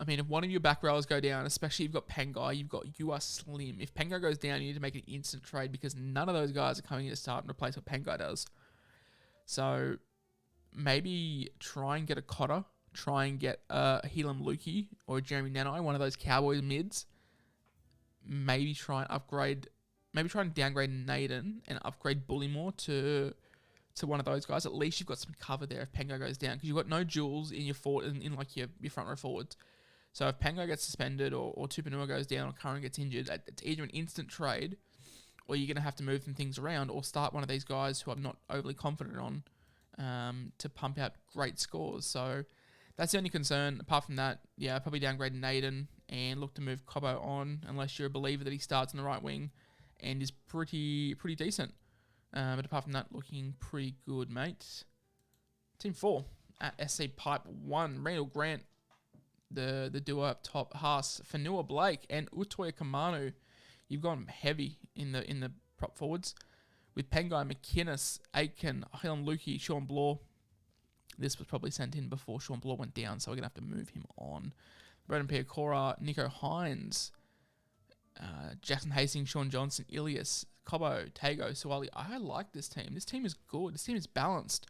I mean, if one of your back rowers go down, especially if you've got Pengai, you are slim. If Pengai goes down, you need to make an instant trade because none of those guys are coming in to start and replace what Pengai does. So, maybe try and get a Cotter. Try and get a Helam Lukey or a Jeremy Nanai, one of those Cowboys mids. Maybe try and upgrade maybe try and downgrade Naden and upgrade Bullymore to one of those guys. At least you've got some cover there if Pengo goes down, because you've got no duels in your in like your front row forwards. So if Pengo gets suspended or Tupanua goes down or Curran gets injured, it's either an instant trade or you're going to have to move some things around or start one of these guys who I'm not overly confident on to pump out great scores. So that's the only concern. Apart from that, yeah, I'd probably downgrade Naden and look to move Cobbo on, unless you're a believer that he starts on the right wing and is pretty decent. But apart from that, looking pretty good, mate. Team 4 at SC Pipe 1. Randall Grant, the duo up top. Haas, Fanua Blake, and Utoya Kamanu. You've gone heavy in the prop forwards with Pengai, McInnes, Aitken, Helen Lukey, Sean Bloor. This was probably sent in before Sean Bloor went down, so we're going to have to move him on. Roden Piacora, Nico Hynes, Jackson Hastings, Sean Johnson, Ilias, Cobbo, Tago, Suwali. I like this team. This team is good. This team is balanced.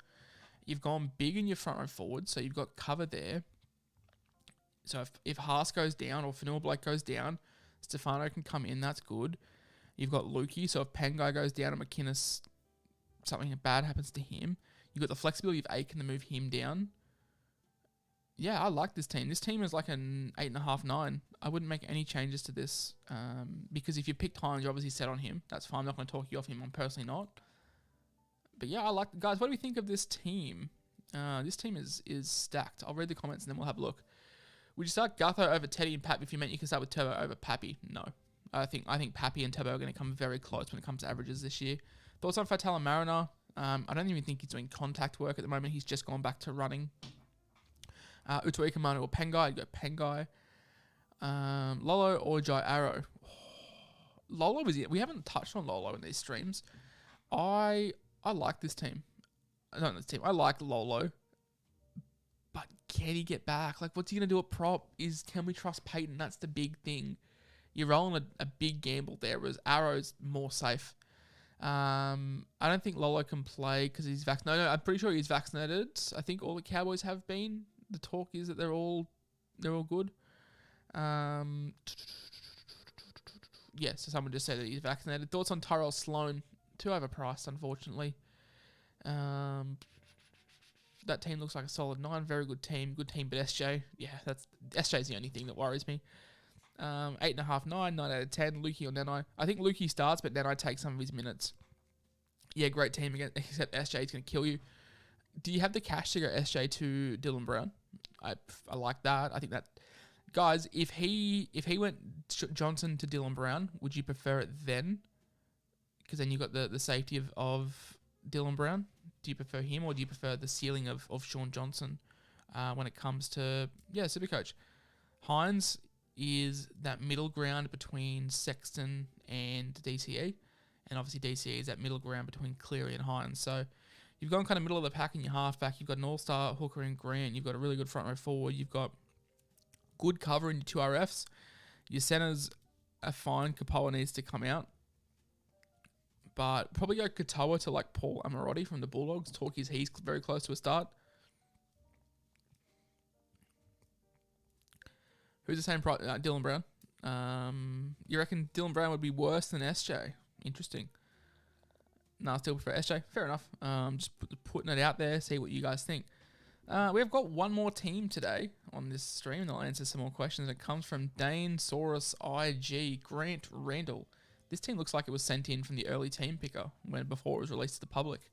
You've gone big in your front row forward, so you've got cover there. So if Haas goes down or Fanua Blake goes down, Stefano can come in. That's good. You've got Lukey, so if Pengai goes down and McInnes, something bad happens to him, you've got the flexibility of Aiken to move him down. Yeah, I like this team. This team is like an 8.5, 9. I wouldn't make any changes to this because if you picked Hynes, you're obviously set on him. That's fine. I'm not going to talk you off him. I'm personally not. But yeah, I like guys. What do we think of this team? This team is stacked. I'll read the comments and then we'll have a look. Would you start Gutho over Teddy and Pap if you meant you can start with Turbo over Pappy? No. I think Pappy and Turbo are going to come very close when it comes to averages this year. Thoughts on Fatala Mariner? I don't even think he's doing contact work at the moment. He's just gone back to running. Utoika Manu or Pengai. I'd go Pengai. Lolo or Jai Arrow. Lolo was it. We haven't touched on Lolo in these streams. I like this team. I like Lolo. But can he get back? Like, what's he going to do at prop? Can we trust Peyton? That's the big thing. You're rolling a big gamble there, whereas Arrow's more safe. I don't think Lolo can play because he's vaccinated. No, I'm pretty sure he's vaccinated. I think all the Cowboys have been. The talk is that they're all good. Yeah, so someone just said that he's vaccinated. Thoughts on Tyrell Sloan? Too overpriced, unfortunately. That team looks like a solid 9. Very good team. Good team, but SJ's the only thing that worries me. 8.5, 9, 9 out of 10. Lukey or Nenai. I think Lukey starts, but Nenai takes some of his minutes. Yeah, great team again, except SJ's going to kill you. Do you have the cash to go SJ to Dylan Brown? I like that. I think that, guys, if he went Johnson to Dylan Brown, would you prefer it then? Because then you got the safety of Dylan Brown. Do you prefer him or do you prefer the ceiling of Sean Johnson when it comes to SuperCoach? Hynes is that middle ground between Sexton and DCE, and obviously DCE is that middle ground between Cleary and Hynes. So you've gone kind of middle of the pack in your halfback. You've got an all-star hooker in Grant. You've got a really good front row forward. You've got good cover in your 2 RFs. Your centers are fine. Kapoa needs to come out. But probably go Katoa to like Paul Amorotti from the Bulldogs. Talk is he's very close to a start. Who's the same price? Dylan Brown. You reckon Dylan Brown would be worse than SJ? Interesting. No, I still prefer SJ. Fair enough. Just putting it out there, see what you guys think. We've got one more team today on this stream, and I'll answer some more questions. It comes from Dane Saurus IG, Grant Randall. This team looks like it was sent in from the early team picker before it was released to the public.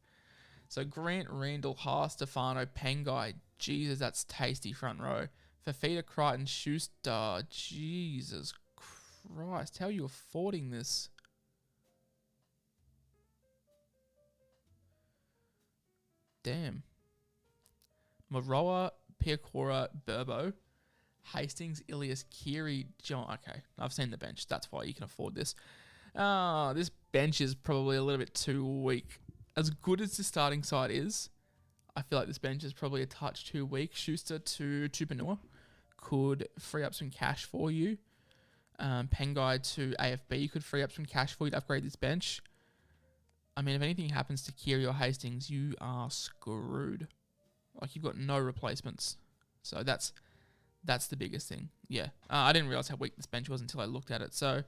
So Grant Randall, Haas, Stefano, Pengai. Jesus, that's tasty front row. Fafita, Crichton, Schuster. Jesus Christ, how are you affording this? Damn. Maroa, Piacora, Burbo, Hastings, Ilias, Keary, John. Okay, I've seen the bench. That's why you can afford this. This bench is probably a little bit too weak. As good as the starting side is, I feel like this bench is probably a touch too weak. Schuster to Tupanua could free up some cash for you. Pengai to AFB could free up some cash for you to upgrade this bench. I mean, if anything happens to Keary or Hastings, you are screwed. Like, you've got no replacements. So that's the biggest thing. Yeah. I didn't realize how weak this bench was until I looked at it. So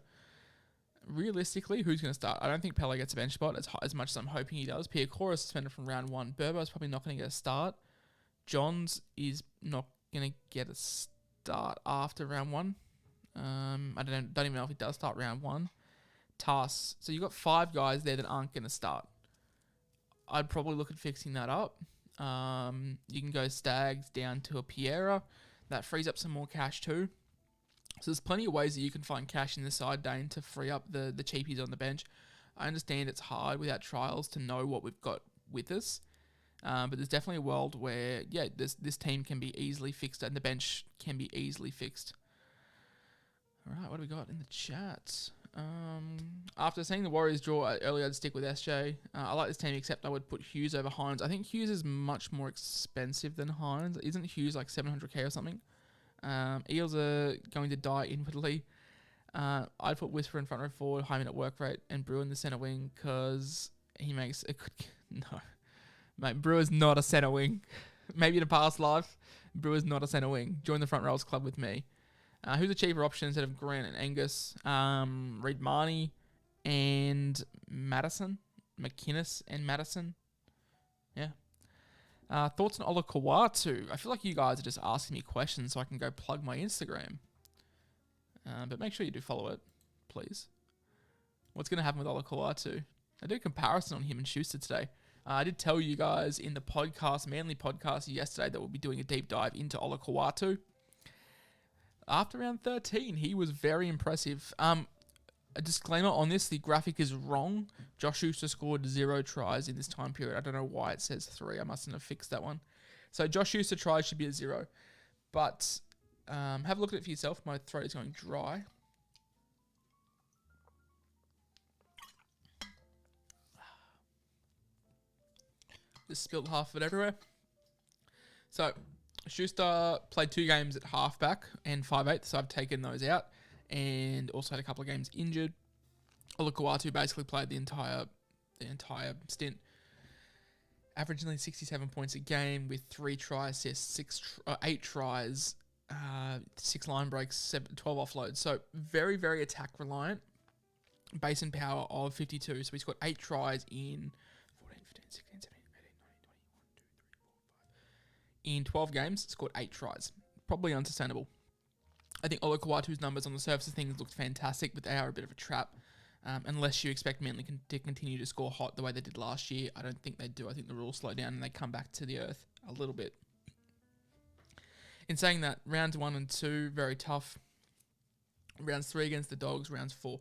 realistically, who's going to start? I don't think Pele gets a bench spot as much as I'm hoping he does. Piacora is suspended from round 1. Burbo's probably not going to get a start. Johns is not going to get a start after round 1. I don't even know if he does start round 1. Tass. So you've got 5 guys there that aren't going to start. I'd probably look at fixing that up. You can go Stags down to a Piera. That frees up some more cash too. So there's plenty of ways that you can find cash in the side, Dane, to free up the cheapies on the bench. I understand it's hard without trials to know what we've got with us. But there's definitely a world where, this team can be easily fixed and the bench can be easily fixed. All right, what do we got in the chat? After seeing the Warriors draw earlier, I'd stick with SJ. I like this team, except I would put Hughes over Hynes. I think Hughes is much more expensive than Hynes. Isn't Hughes like 700k or something? Eels are going to die inwardly. I'd put Whisperer in front row forward, Hyman at work rate, and Brewer in the centre wing because he makes a good... No. Mate, Brewer's not a centre wing. Maybe in a past life, Brewer's not a centre wing. Join the front rows club with me. Who's a cheaper option instead of Grant and Angus? Reid Marnie and Madison. McInnes and Madison. Yeah. Thoughts on Ola Kuatu? I feel like you guys are just asking me questions so I can go plug my Instagram. But make sure you do follow it, please. What's going to happen with Ola Kuatu? I did a comparison on him and Schuster today. I did tell you guys in the podcast, Manly podcast yesterday, that we'll be doing a deep dive into Ola Kuatu. After round 13, he was very impressive. A disclaimer on this, the graphic is wrong. Josh Schuster scored 0 tries in this time period. I don't know why it says 3. I mustn't have fixed that one. So Josh Schuster tries should be a 0. But have a look at it for yourself. My throat is going dry. Just spilled half of it everywhere. So Schuster played 2 games at halfback and 5/8, so I've taken those out. And also had a couple of games injured. Ola Kuatu basically played the entire stint, averaging only 67 points a game with 3 try assists, 8 tries, 6 line breaks, 12 offloads. So very, very attack reliant. Base and power of 52. So he's got 8 tries in 14, 15, 16, 17, 18, 19, 20, 21, 2, 3, 4, 5. In 12 games, scored 8 tries. Probably unsustainable. I think Ola Kuatu's numbers on the surface of things looked fantastic, but they are a bit of a trap. Unless you expect Manly to continue to score hot the way they did last year, I don't think they do. I think the rules slow down and they come back to the earth a little bit. In saying that, rounds 1 and 2, very tough. Rounds 3 against the Dogs, rounds 4.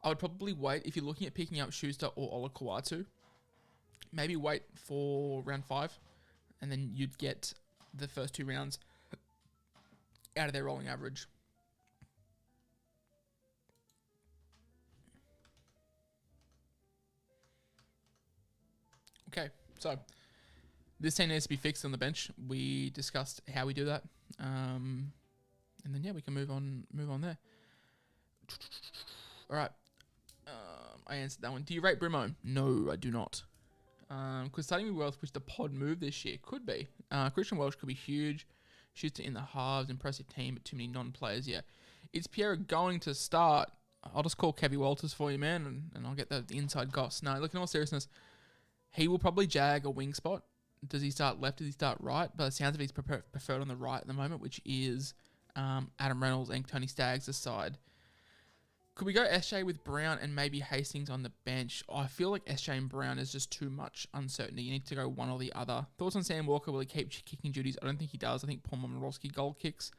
I would probably wait, if you're looking at picking up Schuster or Ola Kuatu, maybe wait for round 5, and then you'd get the first 2 rounds out of their rolling average. Okay, so this team needs to be fixed on the bench. We discussed how we do that, and then we can move on there. All right, I answered that one. Do you rate Brimo? No, I do not. Because starting with Welsh, which the pod move this year could be. Christian Welsh could be huge. Schuster in the halves, impressive team, but too many non-players. Yeah, is Piero going to start? I'll just call Kevy Walters for you, man, and I'll get the inside goss. No, look, in all seriousness, he will probably jag a wing spot. Does he start left? Does he start right? But it sounds like he's preferred on the right at the moment, which is Adam Reynolds and Tony Staggs aside. Could we go SJ with Brown and maybe Hastings on the bench? I feel like SJ and Brown is just too much uncertainty. You need to go one or the other. Thoughts on Sam Walker? Will he keep kicking duties? I don't think he does. I think Paul Momorowski goal kicks.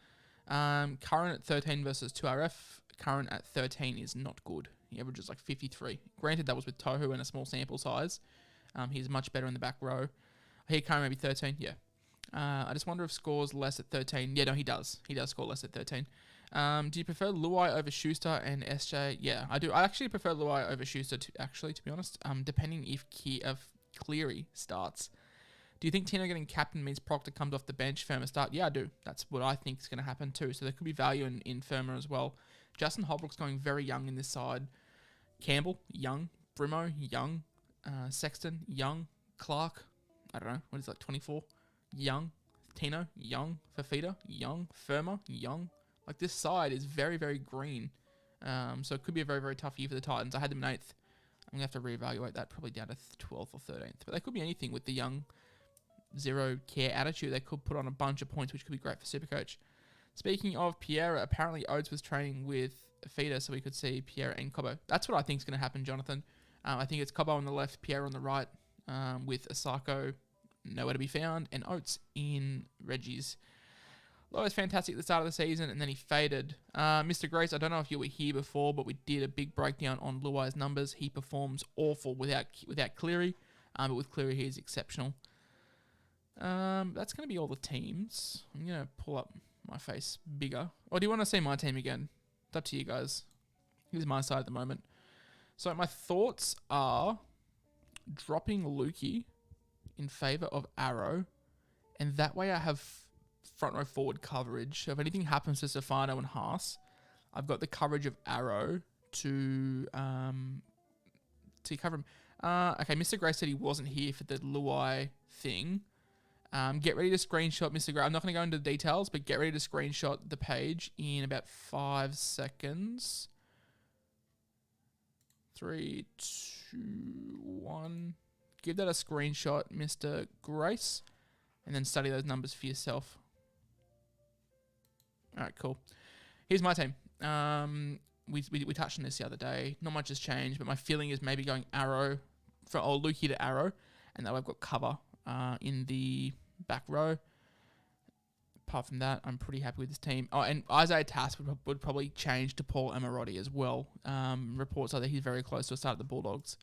Curran at 13 versus 2RF. Curran at 13 is not good. He averages like 53. Granted, that was with Tohu and a small sample size. He's much better in the back row. I hear Curran maybe 13. Yeah. I just wonder if scores less at 13. Yeah, no, he does. He does score less at 13. Do you prefer Luai over Schuster and SJ? Yeah, I do. I actually prefer Luai over Schuster, to be honest. Depending if Cleary starts. Do you think Tino getting captain means Proctor comes off the bench, Firma start? Yeah, I do. That's what I think is going to happen too. So there could be value in Firma as well. Justin Holbrook's going very young in this side. Campbell, young. Brimo, young. Sexton, young. Clark, I don't know, what is that, 24? Young. Tino, young. Fafita, young. Firma, young. Like, this side is very, very green. So it could be a very, very tough year for the Titans. I had them in 8th. I'm going to have to reevaluate that, probably down to 12th or 13th. But they could be anything with the young zero care attitude. They could put on a bunch of points, which could be great for SuperCoach. Speaking of Pierre, apparently Oates was training with Feeder, so we could see Pierre and Cobbo. That's what I think is going to happen, Jonathan. I think it's Cobbo on the left, Pierre on the right, with Asako nowhere to be found, and Oates in Reggie's. Lowe was fantastic at the start of the season, and then he faded. Mr. Grace, I don't know if you were here before, but we did a big breakdown on Luai's numbers. He performs awful without Cleary, but with Cleary he is exceptional. That's going to be all the teams. I'm going to pull up my face bigger. Or do you want to see my team again? It's up to you guys. Here's my side at the moment. So my thoughts are dropping Lukey in favour of Arrow, and that way I have front row forward coverage. So if anything happens to Stefano and Haas, I've got the coverage of Arrow to cover him. Okay, Mr. Gray said he wasn't here for the Luai thing. Get ready to screenshot Mr. Gray. I'm not going to go into the details, but get ready to screenshot the page in about 5 seconds. 3, 2, 1. Give that a screenshot, Mr. Grace, and then study those numbers for yourself. All right, cool. Here's my team. We touched on this the other day. Not much has changed, but my feeling is maybe going Arrow or Lukey to Arrow, and that way I've got cover in the back row. Apart from that, I'm pretty happy with this team. Oh, and Isaiah Tass would probably change to Paul Amarotti as well. Reports are that he's very close to a start at the Bulldogs.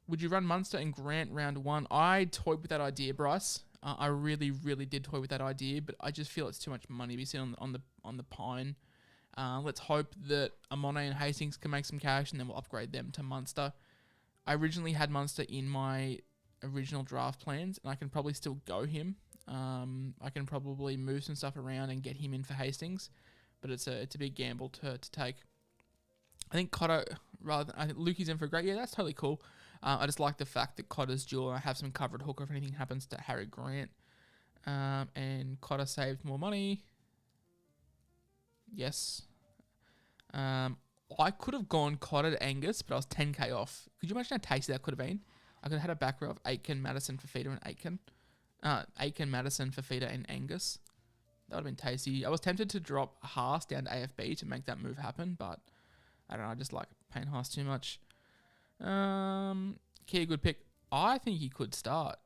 Would you run Munster and Grant round 1? I toyed with that idea, Bryce. I really, really did toy with that idea, but I just feel it's too much money to be sitting on the pine. Let's hope that Amone and Hastings can make some cash, and then we'll upgrade them to Munster. I originally had Munster in my original draft plans, and I can probably still go him. I can probably move some stuff around and get him in for Hastings, but it's a big gamble to take. I think Cotter, I think Lukey's in for a great. Yeah, that's totally cool. I just like the fact that Cotter's dual. I have some covered hooker if anything happens to Harry Grant. And Cotter saved more money. Yes. I could have gone Cotter to Angus, but I was 10k off. Could you imagine how tasty that could have been? I could have had a back row of Aitken, Madison, Fafita, and Aitken. Aitken, Madison, Fafita, and Angus. That would have been tasty. I was tempted to drop Haas down to AFB to make that move happen, but I don't know. I just like paying Haas too much. Key, good pick. I think he could start.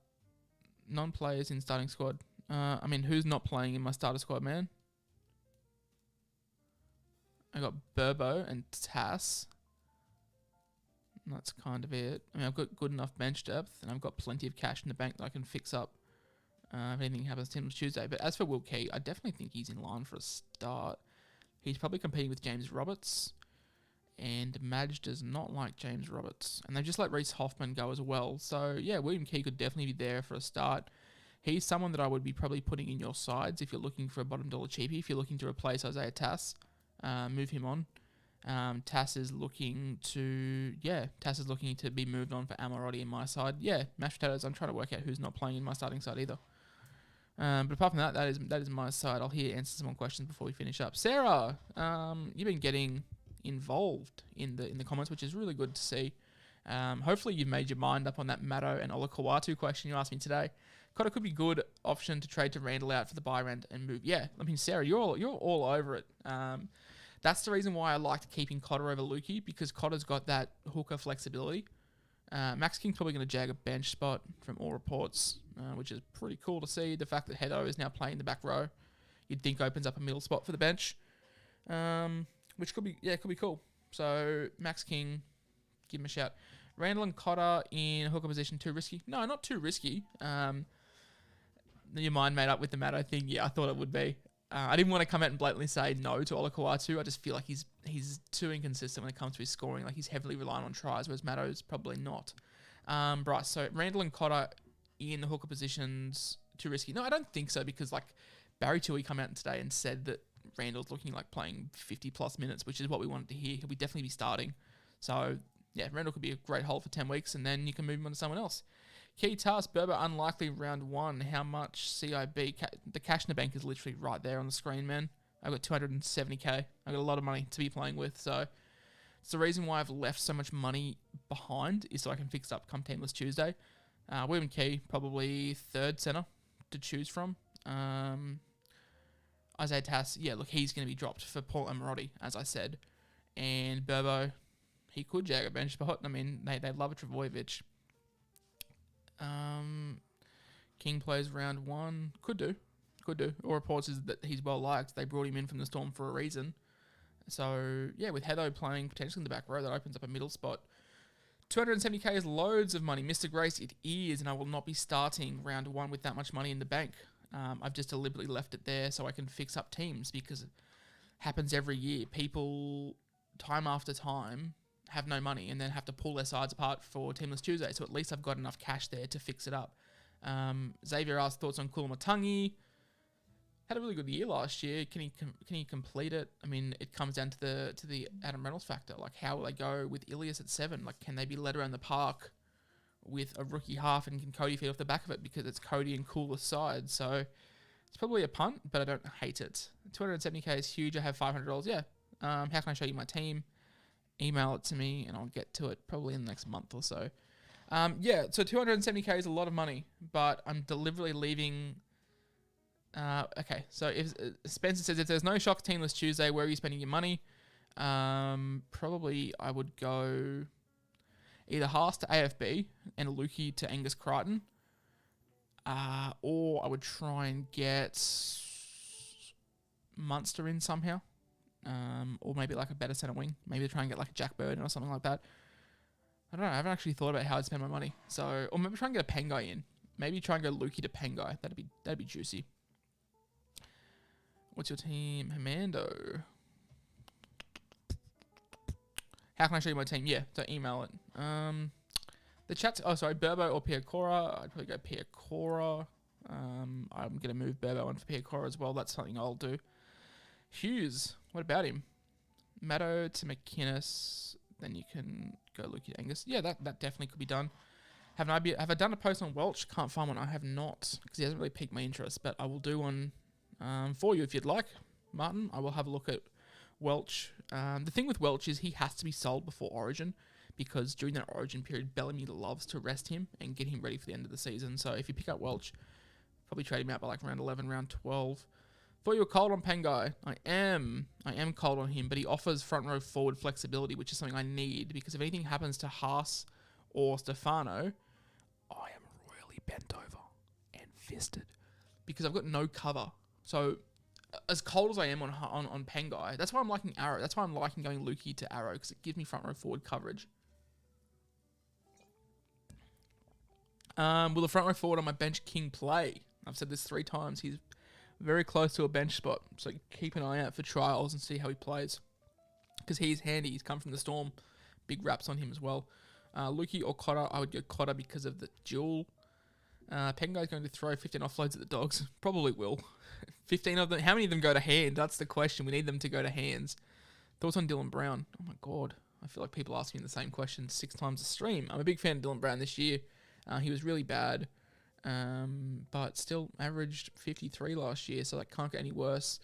Non-players in starting squad. I mean, who's not playing in my starter squad, man? I got Burbo and Tass. And that's kind of it. I mean, I've got good enough bench depth, and I've got plenty of cash in the bank that I can fix up if anything happens to him on Tuesday. But as for Will Key, I definitely think he's in line for a start. He's probably competing with James Roberts. And Madge does not like James Roberts. And they've just let Reece Hoffman go as well. So, yeah, William Key could definitely be there for a start. He's someone that I would be probably putting in your sides if you're looking for a bottom dollar cheapie. If you're looking to replace Isaiah Tass, move him on. Tass is looking to be moved on for Amarotti in my side. Yeah, mashed potatoes. I'm trying to work out who's not playing in my starting side either. But apart from that, that is my side. I'll answer some more questions before we finish up. Sarah, you've been getting involved in the comments, which is really good to see. Hopefully you've made your mind up on that Matto and Ola Kuatu question you asked me today. Cotter could be good option to trade to Randall out for the buy round and move. Yeah, I mean, Sarah, you're all over it. That's the reason why I liked keeping Cotter over Lukey, because Cotter's got that hooker flexibility. Max King's probably going to jag a bench spot from all reports, which is pretty cool to see. The fact that Hedo is now playing the back row, you'd think opens up a middle spot for the bench. Which could be cool. So Max King, give him a shout. Randall and Cotter in hooker position, too risky? No, not too risky. Your mind made up with the Matto thing. Yeah, I thought it would be. I didn't want to come out and blatantly say no to Ola Kuatu. I just feel like he's too inconsistent when it comes to his scoring. Like, he's heavily reliant on tries, whereas Matto's probably not. Bryce, so Randall and Cotter in the hooker positions, too risky? No, I don't think so, because like Barry Tui come out today and said that Randall's looking like playing 50-plus minutes, which is what we wanted to hear. He'll definitely be starting. So, yeah, Randall could be a great hold for 10 weeks, and then you can move him on to someone else. Key task, Berber unlikely round 1. How much CIB? The cash in the bank is literally right there on the screen, man. I've got 270k. I've got a lot of money to be playing with, so it's the reason why I've left so much money behind is so I can fix up come Teamless Tuesday. William Key, probably third centre to choose from. Isaiah Tass, yeah, look, he's going to be dropped for Paul Amarotti, as I said. And Burbo, he could jag a bench spot. I mean, they love a Travojevic. King plays round 1. Could do. Or reports is that he's well liked. They brought him in from the Storm for a reason. So, yeah, with Heatho playing potentially in the back row, that opens up a middle spot. 270k is loads of money. Mr. Grace, it is, and I will not be starting round 1 with that much money in the bank. I've just deliberately left it there so I can fix up teams because it happens every year. People, time after time, have no money and then have to pull their sides apart for Teamless Tuesday. So at least I've got enough cash there to fix it up. Xavier asked thoughts on Kulumatangi. Had a really good year last year. Can he complete it? I mean, it comes down to the Adam Reynolds factor. Like, how will they go with Ilias at 7? Like, can they be led around the park with a rookie half, and can Cody feed off the back of it because it's Cody and Coolest side? So it's probably a punt, but I don't hate it. 270k is huge. I have $500. Yeah. How can I show you my team? Email it to me, and I'll get to it probably in the next month or so. Yeah. So 270k is a lot of money, but I'm deliberately leaving. Okay, so if Spencer says if there's no shock Teamless Tuesday, where are you spending your money? Probably I would go either Haas to AFB and Lukey to Angus Crichton, or I would try and get Munster in somehow, or maybe like a better centre wing. Maybe try and get like a Jack Burden or something like that. I don't know. I haven't actually thought about how I'd spend my money. So, or maybe try and get a Pengai in. Maybe try and go Lukey to Pengai. That'd be juicy. What's your team? Hernando. How can I show you my team? Yeah, so email it. The chat's... Oh, sorry. Burbo or Piacora. I'd probably go Piacora. I'm going to move Burbo on for Piacora as well. That's something I'll do. Hughes. What about him? Maddo to McInnes. Then you can go Lukey to Angus. Yeah, that definitely could be done. Have I done a post on Welch? Can't find one. I have not, because he hasn't really piqued my interest, but I will do one for you if you'd like, Martin. I will have a look at Welch. The thing with Welch is he has to be sold before Origin, because during that Origin period, Bellamy loves to rest him and get him ready for the end of the season. So if you pick up Welch, probably trade him out by like round 11, round 12. Thought you were cold on Pengai. I am cold on him, but he offers front row forward flexibility, which is something I need, because if anything happens to Haas or Stefano, I am royally bent over and fisted because I've got no cover. So as cold as I am on Pengai, that's why I'm liking Arrow. That's why I'm liking going Lukey to Arrow, because it gives me front row forward coverage. Will the front row forward on my bench King play? I've said this 3 times. He's very close to a bench spot, so keep an eye out for trials and see how he plays, because he's handy. He's come from the Storm. Big raps on him as well. Lukey or Cotter, I would go Cotter because of the duel. Pengai's going to throw 15 offloads at the Dogs. Probably will. 15 of them. How many of them go to hand? That's the question. We need them to go to hands. Thoughts on Dylan Brown? Oh my God. I feel like people ask me the same question 6 times a stream. I'm a big fan of Dylan Brown this year. He was really bad, but still averaged 53 last year, so that can't get any worse.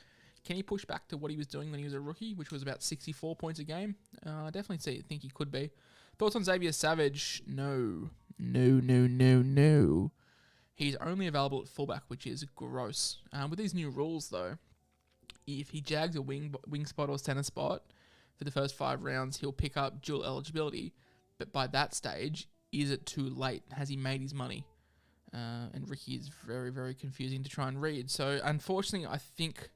Can he push back to what he was doing when he was a rookie, which was about 64 points a game? I definitely think he could be. Thoughts on Xavier Savage? No. He's only available at fullback, which is gross. With these new rules, though, if he jags a wing spot or centre spot for the first 5 rounds, he'll pick up dual eligibility. But by that stage, is it too late? Has he made his money? And Ricky is very, very confusing to try and read. So, unfortunately, I think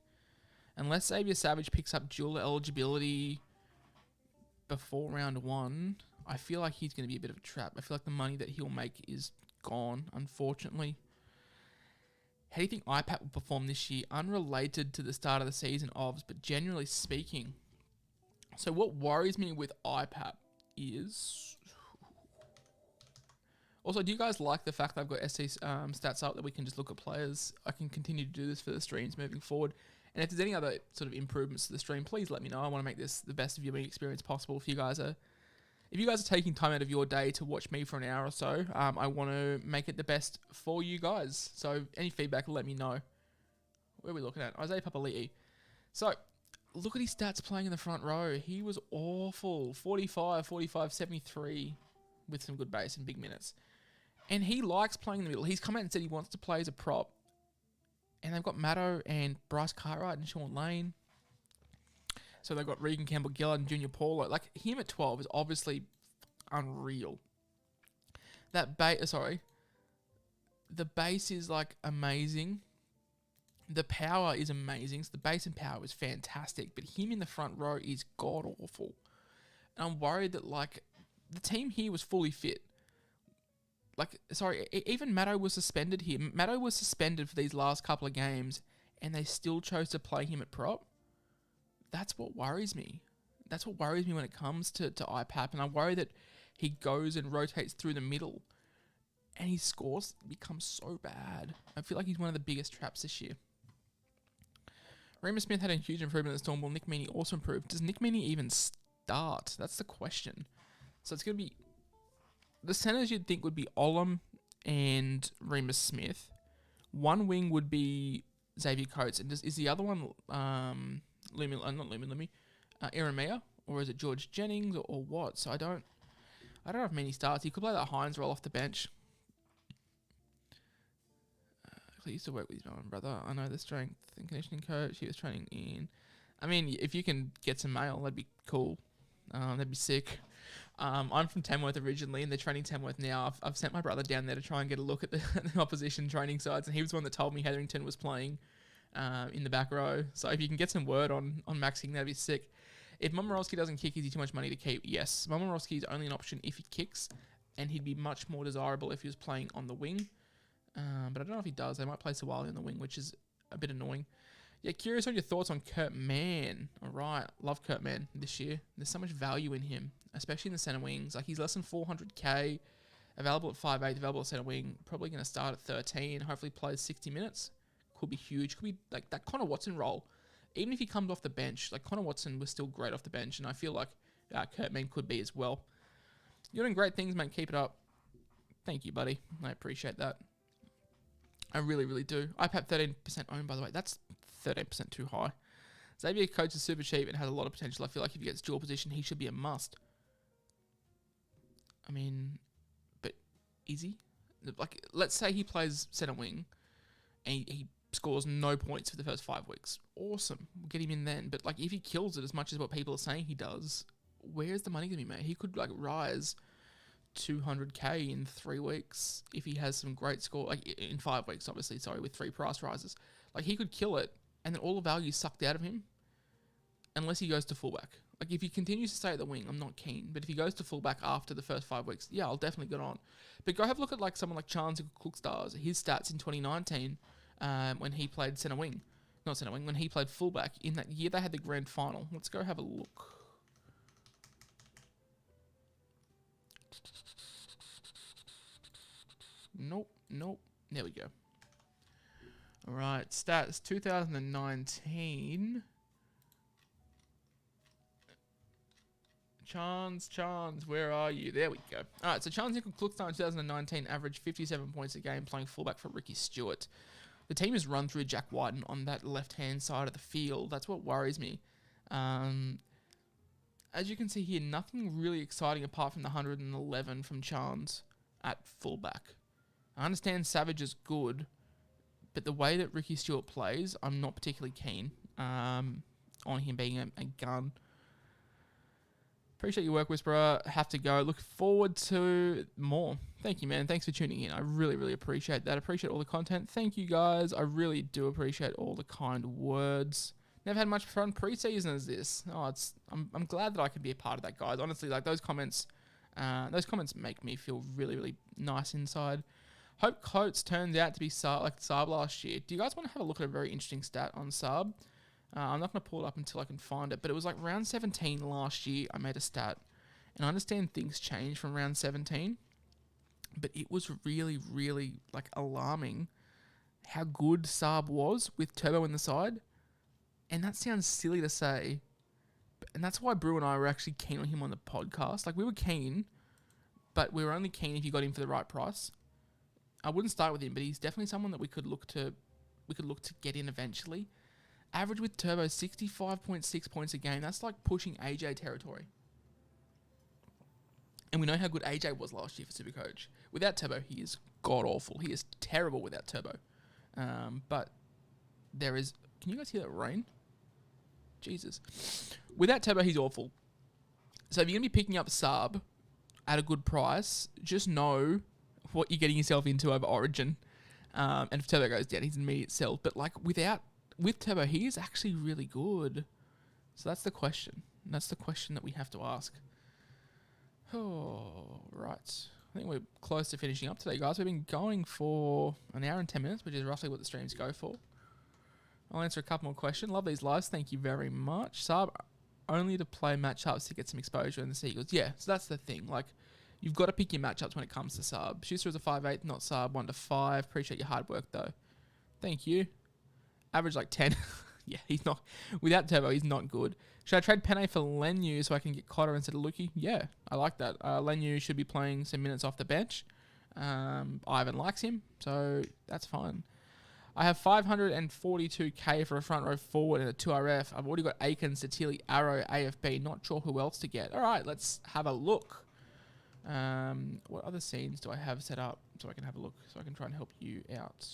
unless Xavier Savage picks up dual eligibility before round 1, I feel like he's going to be a bit of a trap. I feel like the money that he'll make is gone, unfortunately. How do you think IPAT will perform this year? Unrelated to the start of the season, but generally speaking. So what worries me with IPAT is... Also, do you guys like the fact that I've got SC stats up that we can just look at players? I can continue to do this for the streams moving forward. And if there's any other sort of improvements to the stream, please let me know. I want to make this the best viewing experience possible if you guys are if you guys are taking time out of your day to watch me for an hour or so, I want to make it the best for you guys. So any feedback, let me know. Where are we looking at? Isaiah Papali'i. So look at his stats playing in the front row. He was awful. 45, 45, 73 with some good base and big minutes. And he likes playing in the middle. He's come out and said he wants to play as a prop. And they've got Matto and Bryce Cartwright and Sean Lane. So they've got Regan Campbell-Gillard and Junior Paulo. Like, him at 12 is obviously unreal. The base is, like, amazing. The power is amazing. So the base and power is fantastic. But him in the front row is god-awful. And I'm worried that, like, the team here was fully fit. Even Matto was suspended here. Matto was suspended for these last couple of games, and they still chose to play him at prop. That's what worries me. That's what worries me when it comes to IPAP, and I worry that he goes and rotates through the middle, and his scores become so bad. I feel like he's one of the biggest traps this year. Remus Smith had a huge improvement at the Storm. Will Nick Meaney also improve? Does Nick Meaney even start? That's the question. So it's going to be... The centers you'd think would be Olam and Remus Smith. One wing would be Xavier Coates. And is the other one Iramea? Or is it George Jennings or what? So I don't know if Meaney starts. He could play that Hynes role off the bench. I used to work with his mum and brother. I know the strength and conditioning coach. He was training in... I mean, if you can get some mail, that'd be cool. That'd be sick. I'm from Tamworth originally, and they're training Tamworth now. I've sent my brother down there to try and get a look at the opposition training sides, and he was the one that told me Hetherington was playing in the back row. So if you can get some word on Max King, that'd be sick. If Momorowski doesn't kick, is he too much money to keep? Yes. Momorowski is only an option if he kicks, and he'd be much more desirable if he was playing on the wing. But I don't know if he does. They might play Sawali on the wing, which is a bit annoying. Yeah, curious on your thoughts on Kurt Mann. All right, love Kurt Mann this year. There's so much value in him, especially in the centre wings. Like, he's less than 400k, available at 5'8", available at centre wing. Probably going to start at 13. Hopefully plays 60 minutes. Could be huge. Could be like that Connor Watson role. Even if he comes off the bench, like Connor Watson was still great off the bench, and I feel like Kurt Mann could be as well. You're doing great things, mate. Keep it up. Thank you, buddy. I appreciate that. I really, really do. IPAP 13% owned, by the way. That's 13% too high. Xavier Coates is super cheap and has a lot of potential. I feel like if he gets dual position, he should be a must. I mean, but is he? Like, let's say he plays centre wing and he scores no points for the first 5 weeks. Awesome. We'll get him in then. But, like, if he kills it as much as what people are saying he does, where's the money going to be made? He could, like, rise 200k in 3 weeks if he has some great score. Like, in 5 weeks, obviously, sorry, with 3 price rises. Like, he could kill it, and then all the value is sucked out of him unless he goes to fullback. Like, if he continues to stay at the wing, I'm not keen. But if he goes to fullback after the first 5 weeks, yeah, I'll definitely get on. But go have a look at, like, someone like Chance Cookstars, his stats in 2019 when he played centre wing. Not centre wing, when he played fullback. In that year, they had the grand final. Let's go have a look. Nope. There we go. All right, stats 2019. Chance, where are you? There we go. All right, so Chance Cookstars in 2019 averaged 57 points a game playing fullback for Ricky Stewart. The team has run through Jack Whiten on that left-hand side of the field. That's what worries me. As you can see here, nothing really exciting apart from the 111 from Chance at fullback. I understand Savage is good, but the way that Ricky Stewart plays, I'm not particularly keen on him being a gun. Appreciate your work, Whisperer. Have to go. Look forward to more. Thank you, man. Thanks for tuning in. I really, really appreciate that. Appreciate all the content. Thank you, guys. I really do appreciate all the kind words. Never had much fun preseason as this. I'm glad that I can be a part of that, guys. Honestly, like those comments make me feel really, really nice inside. Hope Coates turns out to be like Saab last year. Do you guys want to have a look at a very interesting stat on Saab? I'm not going to pull it up until I can find it, but it was like round 17 last year I made a stat. And I understand things changed from round 17, but it was really, really like alarming how good Saab was with Turbo in the side. And that sounds silly to say, And that's why Brew and I were actually keen on him on the podcast. Like, we were keen, but we were only keen if you got him for the right price. I wouldn't start with him, but he's definitely someone that we could look to get in eventually. Average with turbo, 65.6 points a game. That's like pushing AJ territory. And we know how good AJ was last year for SuperCoach. Without turbo, he is god-awful. He is terrible without turbo. But there is... Can you guys hear that rain? Jesus. Without turbo, he's awful. So if you're going to be picking up sub at a good price, just know what you're getting yourself into over Origin. And if turbo goes down, he's an immediate sell. But like with turbo, he is actually really good. So that's the question. That's the question that we have to ask. Oh, right. I think we're close to finishing up today, guys. We've been going for an hour and 10 minutes, which is roughly what the streams go for. I'll answer a couple more questions. Love these lives. Thank you very much. Sub only to play matchups to get some exposure in the Seagulls. Yeah, so that's the thing. Like, you've got to pick your matchups when it comes to sub. Schuster is a 5'8", not sub, 1 to 5. Appreciate your hard work, though. Thank you. Average like 10. Yeah, he's not... Without turbo, he's not good. Should I trade Penne for Lenu so I can get Cotter instead of Lukey? Yeah, I like that. Lenu should be playing some minutes off the bench. Ivan likes him, so that's fine. I have 542k for a front row forward and a 2RF. I've already got Aikens, Satili, Arrow, AFB. Not sure who else to get. All right, let's have a look. What other scenes do I have set up so I can have a look, so I can try and help you out?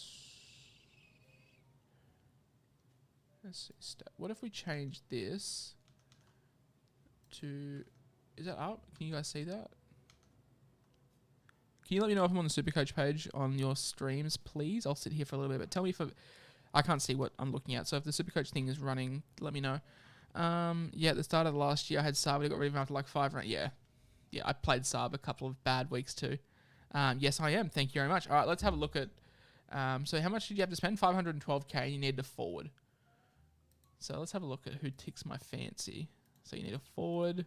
Let's see. What if we change this to... Is that up? Can you guys see that? Can you let me know if I'm on the SuperCoach page on your streams, please? I'll sit here for a little bit, but tell me if I can't see what I'm looking at. So if the SuperCoach thing is running, let me know. Yeah, at the start of the last year, I had Saab. I got rid of him after like 5 rounds. Yeah, I played Saab a couple of bad weeks too. Yes, I am. Thank you very much. All right, let's have a look at... so how much did you have to spend? 512k, and you needed a forward. So let's have a look at who ticks my fancy. So you need a forward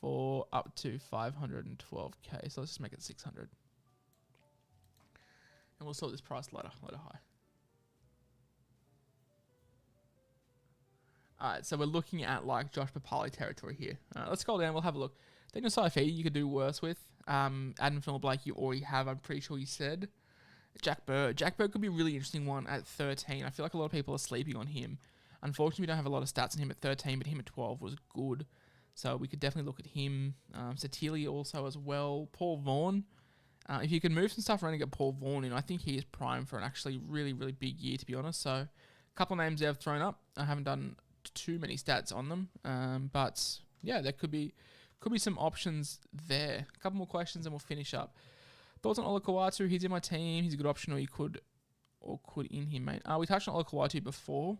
for up to 512k. So let's just make it 600. And we'll sort this price later high. Alright, so we're looking at like Josh Papali territory here. Let's scroll down, we'll have a look. Daniel Saifi, you could do worse with. Adam Phil Blake, you already have, I'm pretty sure you said. Jack Bird. Jack Bird could be a really interesting one at 13. I feel like a lot of people are sleeping on him. Unfortunately, we don't have a lot of stats on him at 13, but him at 12 was good. So we could definitely look at him. Satili also as well. Paul Vaughan. If you can move some stuff around and get Paul Vaughan in, I think he is primed for an actually really, really big year, to be honest. So a couple of names I've thrown up. I haven't done too many stats on them. But yeah, there could be some options there. A couple more questions and we'll finish up. Thoughts on Ola Kuatu? He's in my team. He's a good option, or you could in him, mate. We touched on Ola Kuatu before.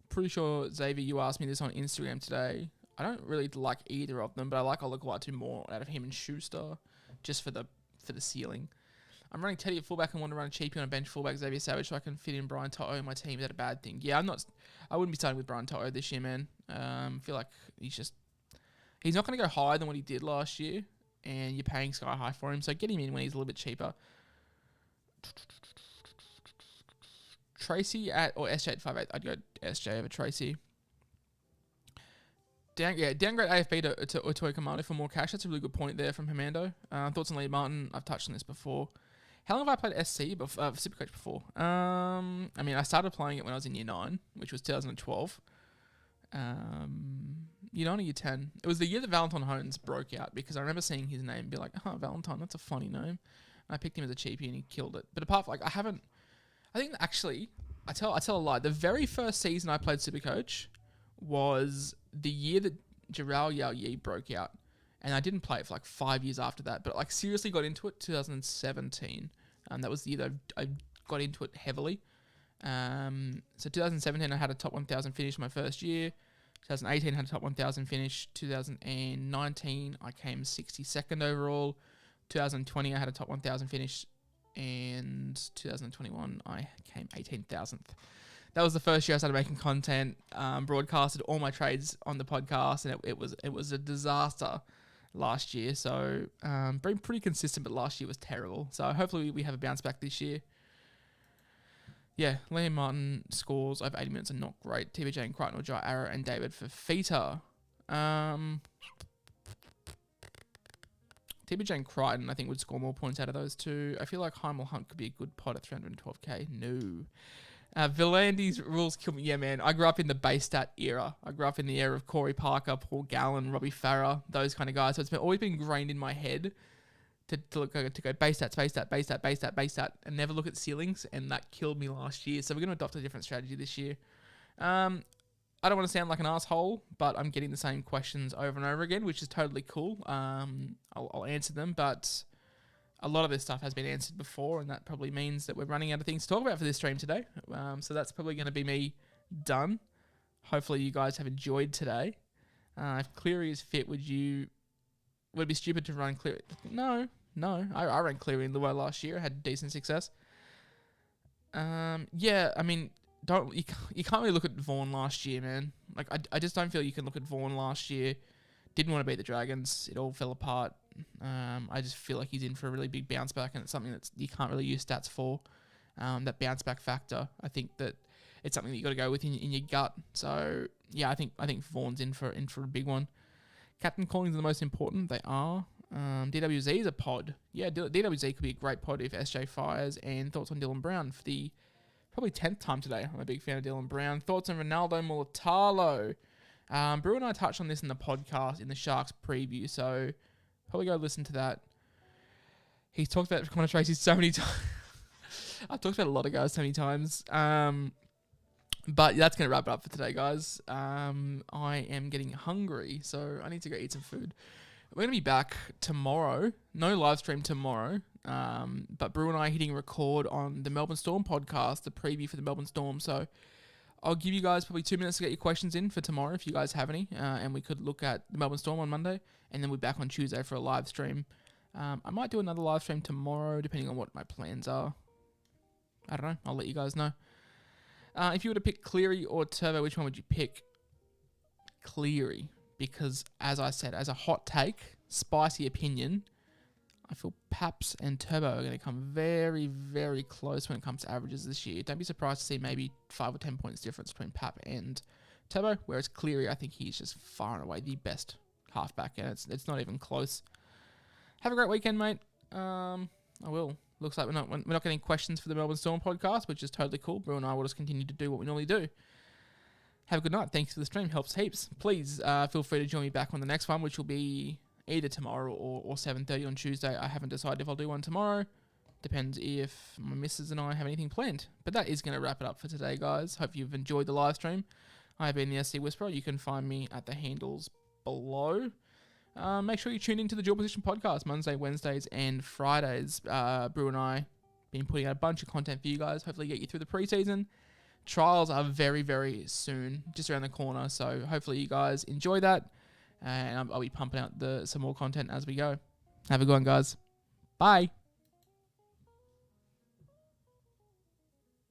Pretty sure, Xavier, you asked me this on Instagram today. I don't really like either of them, but I like Ola Kuatu more out of him and Schuster, just for the ceiling. I'm running Teddy at fullback and want to run a cheapie on a bench fullback, Xavier Savage, so I can fit in Brian To'o in my team. Is that a bad thing? Yeah, I wouldn't be starting with Brian To'o this year, man. I feel like he's not going to go higher than what he did last year, and you're paying sky high for him, so get him in when he's a little bit cheaper. Tracy or SJ at 5'8". I'd go SJ over Tracy. Downgrade AFB to Otoy Commander for more cash. That's a really good point there from Hernando. Thoughts on Lee Martin? I've touched on this before. How long have I played SC before, SuperCoach before? I mean, I started playing it when I was in year 9, which was 2012. Year 9 or year 10. It was the year that Valentine Hynes broke out, because I remember seeing his name and be like, Valentine, that's a funny name. And I picked him as a cheapie and he killed it. But apart from, like, I think actually, I tell a lie. The very first season I played SuperCoach was the year that Jarrell Yao Yi broke out. And I didn't play it for like 5 years after that. But like seriously got into it 2017. That was the year that I got into it heavily. So 2017 I had a top 1,000 finish my first year. 2018 I had a top 1,000 finish. 2019 I came 62nd overall. 2020 I had a top 1,000 finish. And 2021 I came 18,000th. That was the first year I started making content, broadcasted all my trades on the podcast, and it was a disaster last year. So been pretty consistent, but last year was terrible. So hopefully we have a bounce back this year. Yeah, Liam Martin scores over 80 minutes and not great. TBJ and Crichton or Jai Arrow and David Fafita. TBJ and Crichton, I think, would score more points out of those two. I feel like Heimel Hunt could be a good pot at 312k. No. Villandi's rules kill me. Yeah, man. I grew up in the base stat era. I grew up in the era of Corey Parker, Paul Gallen, Robbie Farah, those kind of guys. So it's always been ingrained in my head to go base stat, and never look at ceilings. And that killed me last year. So we're going to adopt a different strategy this year. I don't want to sound like an asshole, but I'm getting the same questions over and over again, which is totally cool. I'll answer them, but a lot of this stuff has been answered before, and that probably means that we're running out of things to talk about for this stream today. So that's probably going to be me done. Hopefully you guys have enjoyed today. If Cleary is fit, would it be stupid to run Cleary? No. I ran Cleary in Luai last year. I had decent success. Yeah, I mean, you can't really look at Vaughan last year, man. Like, I just don't feel you can look at Vaughan last year. Didn't want to beat the Dragons. It all fell apart. I just feel like he's in for a really big bounce back, and it's something that you can't really use stats for. That bounce back factor. I think that it's something that you got to go with in your gut. So yeah, I think Vaughan's in for a big one. Captain Collins are the most important. They are. DWZ is a pod. Yeah, DWZ could be a great pod if SJ fires. And thoughts on Dylan Brown for the probably 10th time today. I'm a big fan of Dylan Brown. Thoughts on Ronaldo Mulatalo. Brew and I touched on this in the podcast in the Sharks preview, so probably go listen to that. He's talked about Connor Tracy so many times. I've talked about a lot of guys so many times. But that's going to wrap it up for today, guys. I am getting hungry, so I need to go eat some food. We're going to be back tomorrow. No live stream tomorrow. But Brew and I are hitting record on the Melbourne Storm podcast, the preview for the Melbourne Storm. So I'll give you guys probably 2 minutes to get your questions in for tomorrow if you guys have any. And we could look at the Melbourne Storm on Monday. And then we're back on Tuesday for a live stream. I might do another live stream tomorrow, depending on what my plans are. I don't know. I'll let you guys know. If you were to pick Cleary or Turbo, which one would you pick? Cleary. Because, as I said, as a hot take, spicy opinion, I feel Paps and Turbo are going to come very, very close when it comes to averages this year. Don't be surprised to see maybe 5 or 10 points difference between Pap and Turbo, whereas Cleary, I think he's just far and away the best halfback, and it's not even close. Have a great weekend, mate. I will. Looks like we're not getting questions for the Melbourne Storm podcast, which is totally cool. Brew and I will just continue to do what we normally do. Have a good night. Thanks for the stream. Helps heaps. Please feel free to join me back on the next one, which will be either tomorrow or 7:30 on Tuesday. I haven't decided if I'll do one tomorrow. Depends if my missus and I have anything planned. But that is going to wrap it up for today, guys. Hope you've enjoyed the live stream. I have been the SC Whisperer. You can find me at the handles below. Make sure you tune into the Dual Position podcast Monday, Wednesdays, and Fridays. Brew and I been putting out a bunch of content for you guys. Hopefully get you through the preseason. Trials are very, very soon, just around the corner. So hopefully you guys enjoy that. And I'll be pumping out some more content as we go. Have a good one, guys. Bye.